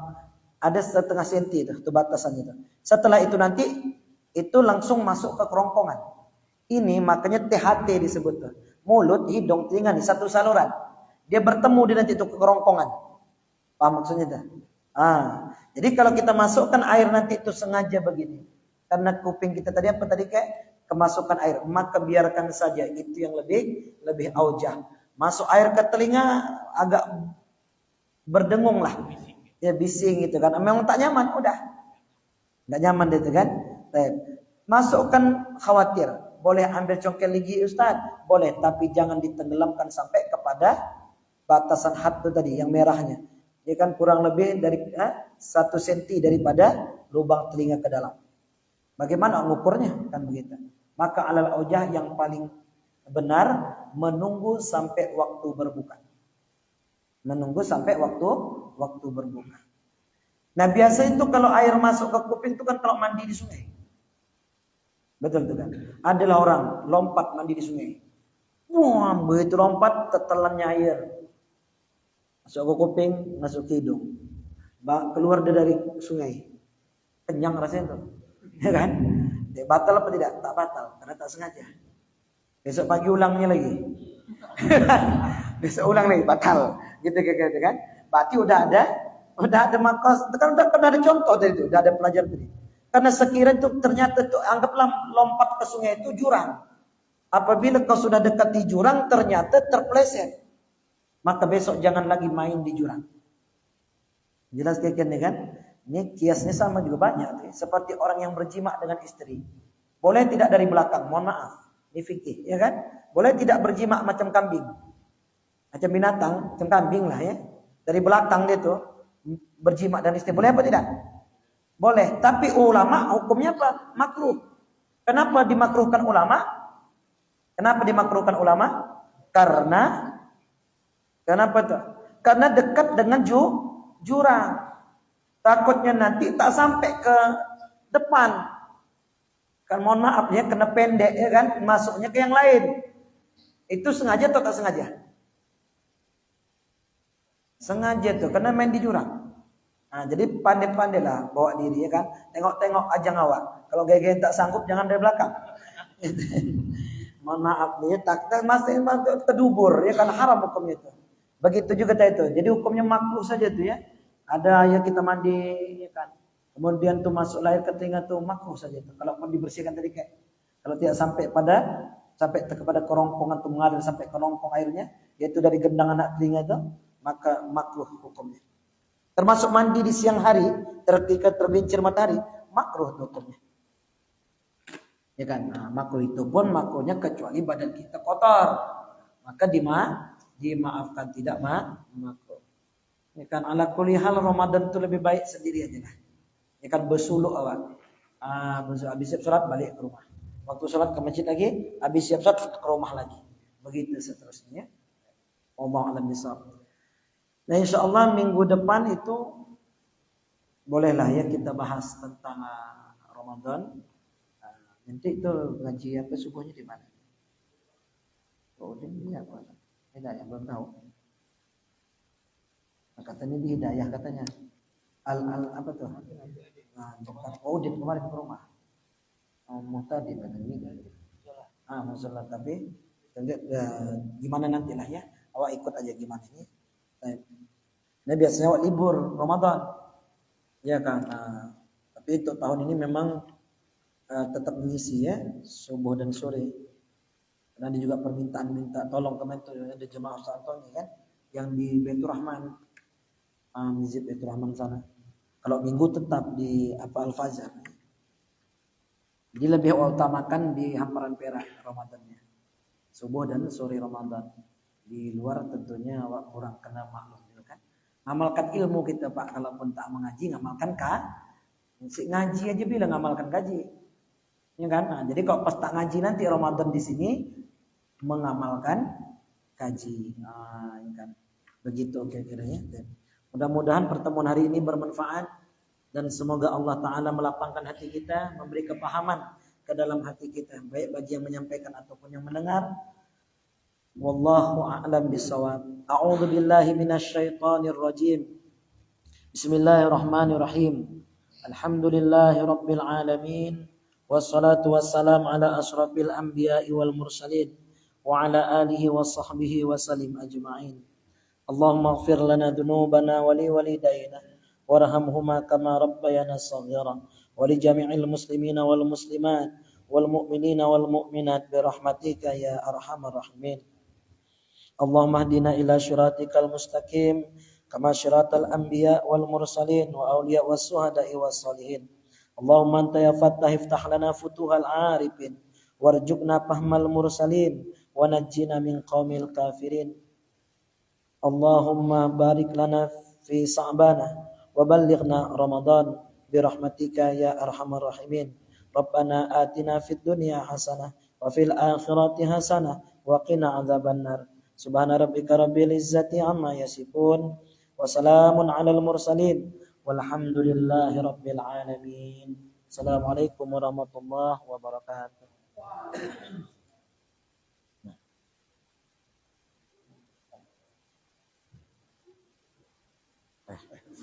Ada setengah senti itu batasannya itu. Setelah itu nanti itu langsung masuk ke kerongkongan. Ini makanya THT disebut tuh. Mulut, hidung, telinga nih satu saluran. dia bertemu di nanti itu kerongkongan. Paham maksudnya itu? Jadi kalau kita masukkan air nanti itu sengaja begini, karena kuping kita tadi apa tadi kayak kemasukan air, maka biarkan saja, itu yang lebih aujah. Masuk air ke telinga agak berdengung lah, ya bising gitu kan. Memang tak nyaman, udah nggak nyaman itu kan. Masukkan khawatir, boleh ambil congkel gigi Ustaz, boleh, tapi jangan ditenggelamkan sampai kepada batasan hati tadi yang merahnya. Dia kan kurang lebih dari 1 senti daripada lubang telinga ke dalam. Bagaimana mengukurnya? Kan begitu. Maka alal aujah yang paling benar menunggu sampai waktu berbuka. Menunggu sampai waktu berbuka. Nah biasa itu kalau air masuk ke kuping itu kan kalau mandi di sungai. Betul tuh kan? Adalah orang lompat mandi di sungai. Wah, begitu lompat tetelannya air. Masuk ke kuping, masuk ke hidung. Keluar dari sungai. Kenyang rasanya tuh. Ya kan? Batal apa tidak? Tak batal, karena tak sengaja. Besok pagi ulangnya lagi. Besok ulang lagi, batal. Gitu kan? Berarti udah ada makos, kan udah ada contoh tadi itu, udah ada pelajar tadi. Karena sekiranya itu ternyata itu anggaplah lompat ke sungai itu jurang. Apabila kau sudah dekat di jurang ternyata terpeleset, maka besok jangan lagi main di jurang. Jelas kayak gini kan? Ini kiasnya sama juga banyak. Seperti orang yang berjima dengan istri. Boleh tidak dari belakang? Mohon maaf. Ini fikih, ya kan? Boleh tidak berjima macam kambing? Macam binatang, macam kambing lah ya. Dari belakang dia tuh berjima dan istri. Boleh apa tidak? Boleh. Tapi ulama hukumnya apa? Makruh. Kenapa dimakruhkan ulama? Kenapa dimakruhkan ulama? Kenapa tuh? Karena dekat dengan jurang. Takutnya nanti tak sampai ke depan. Kan mohon maaf ya, kena pendek ya kan, masuknya ke yang lain. Itu sengaja atau tak sengaja? Sengaja tuh, karena main di jurang. Nah, jadi pandai-pandai lah bawa diri ya kan. Tengok-tengok aja ngawak. Kalau gaya-gaya tak sanggup jangan dari belakang. Mohon maaf nih, tak masih kedubur ya kan, haram hukumnya itu. Begitu juga itu. Jadi hukumnya makruh saja tuh ya. Ada yang kita mandi ya kan. Kemudian tuh masuk air ke telinga tuh makruh saja tuh. Kalau mau dibersihkan tadi kayak kalau tidak sampai kepada kerongkongan tuh mengalir sampai ke kerongkong airnya, yaitu dari gendang anak telinga itu, maka makruh hukumnya. Termasuk mandi di siang hari ketika terbincir matahari, makruh hukumnya. Ya kan? Nah, makruh itu pun makruhnya kecuali badan kita kotor. Maka dimaafkan, tidak makruh. Ya kan, ala kulli hal Ramadan itu lebih baik sendiri aja lah. Ya kan, bersuluk awak. Habis siap sholat balik ke rumah. Waktu sholat ke masjid lagi, habis siap sholat ke rumah lagi. Begitu seterusnya. Wallahu a'lam bishawab. Nah, insyaallah minggu depan itu bolehlah ya kita bahas tentang Ramadan. Nanti itu ngaji apa subuhnya di mana? Oh, ini apa? Hidayah belum tahu. Katanya di Hidayah katanya. Apa tuh? Nah, dekat Audit kemarin ke rumah. Muhtadi katanya. Masalah tapi gimana nanti lah ya. Awak ikut aja gimana ini. Nah, biasanya awak libur Ramadan. Ya kan. Tapi untuk tahun ini memang tetap mengisi ya subuh dan sore. Karena ada juga permintaan minta tolong kementerian tuh ada jemaah Ustaz Antoni kan yang di Baitur Rahman. Masjid Baitur Rahman sana. Kalau minggu tetap di Al-Fajr. Jadi lebih utamakan di hamparan Perak Ramadannya. Subuh dan sore Ramadan. Di luar tentunya awak kurang kena maklum kan. Ngamalkan ilmu kita Pak, kalaupun tak mengaji ngamalkan ngaji aja bilang ngamalkan gaji. Ya kan? Nah, jadi kalau pas tak ngaji nanti Ramadan di sini mengamalkan kaji. Ya kan. Begitu kira-kiranya. Mudah-mudahan pertemuan hari ini bermanfaat dan semoga Allah Ta'ala melapangkan hati kita, memberi kepahaman ke dalam hati kita, baik bagi yang menyampaikan ataupun yang mendengar. Wallahu a'lam bishawab. A'udzu billahi minasyaitonir rajim. Bismillahirrahmanirrahim. Alhamdulillahi rabbil alamin. Wassalatu wassalamu ala asrafil anbiya'i wal mursalin wa ala alihi wa sahbihi wa salim ajma'in. اللهم اغفر لنا ذنوبنا ولوالدينا وارحمهما كما ربيانا صغيرا ولجميع المسلمين والمسلمات والمؤمنين والمؤمنات برحمتك يا أرحم الراحمين. اللهم اهدنا إلى صراطك المستقيم كما صراط الأنبياء والمرسلين وأولياء والشهداء والصالحين. اللهم أنت يا فتاح افتح لنا فتوح العارفين وارزقنا فهم المرسلين ونجنا من قوم الكافرين. اللهم بارك لنا في صعبان وبلغنا رمضان برحمتك يا أرحم الراحمين. ربنا آتنا في الدنيا حسنة وفي الآخرة حسنة وقنا عذاب النار. سبحان ربك رب العزة عما يصفون وسلام على المرسلين والحمد لله رب العالمين. السلام عليكم ورحمة الله وبركاته. FFP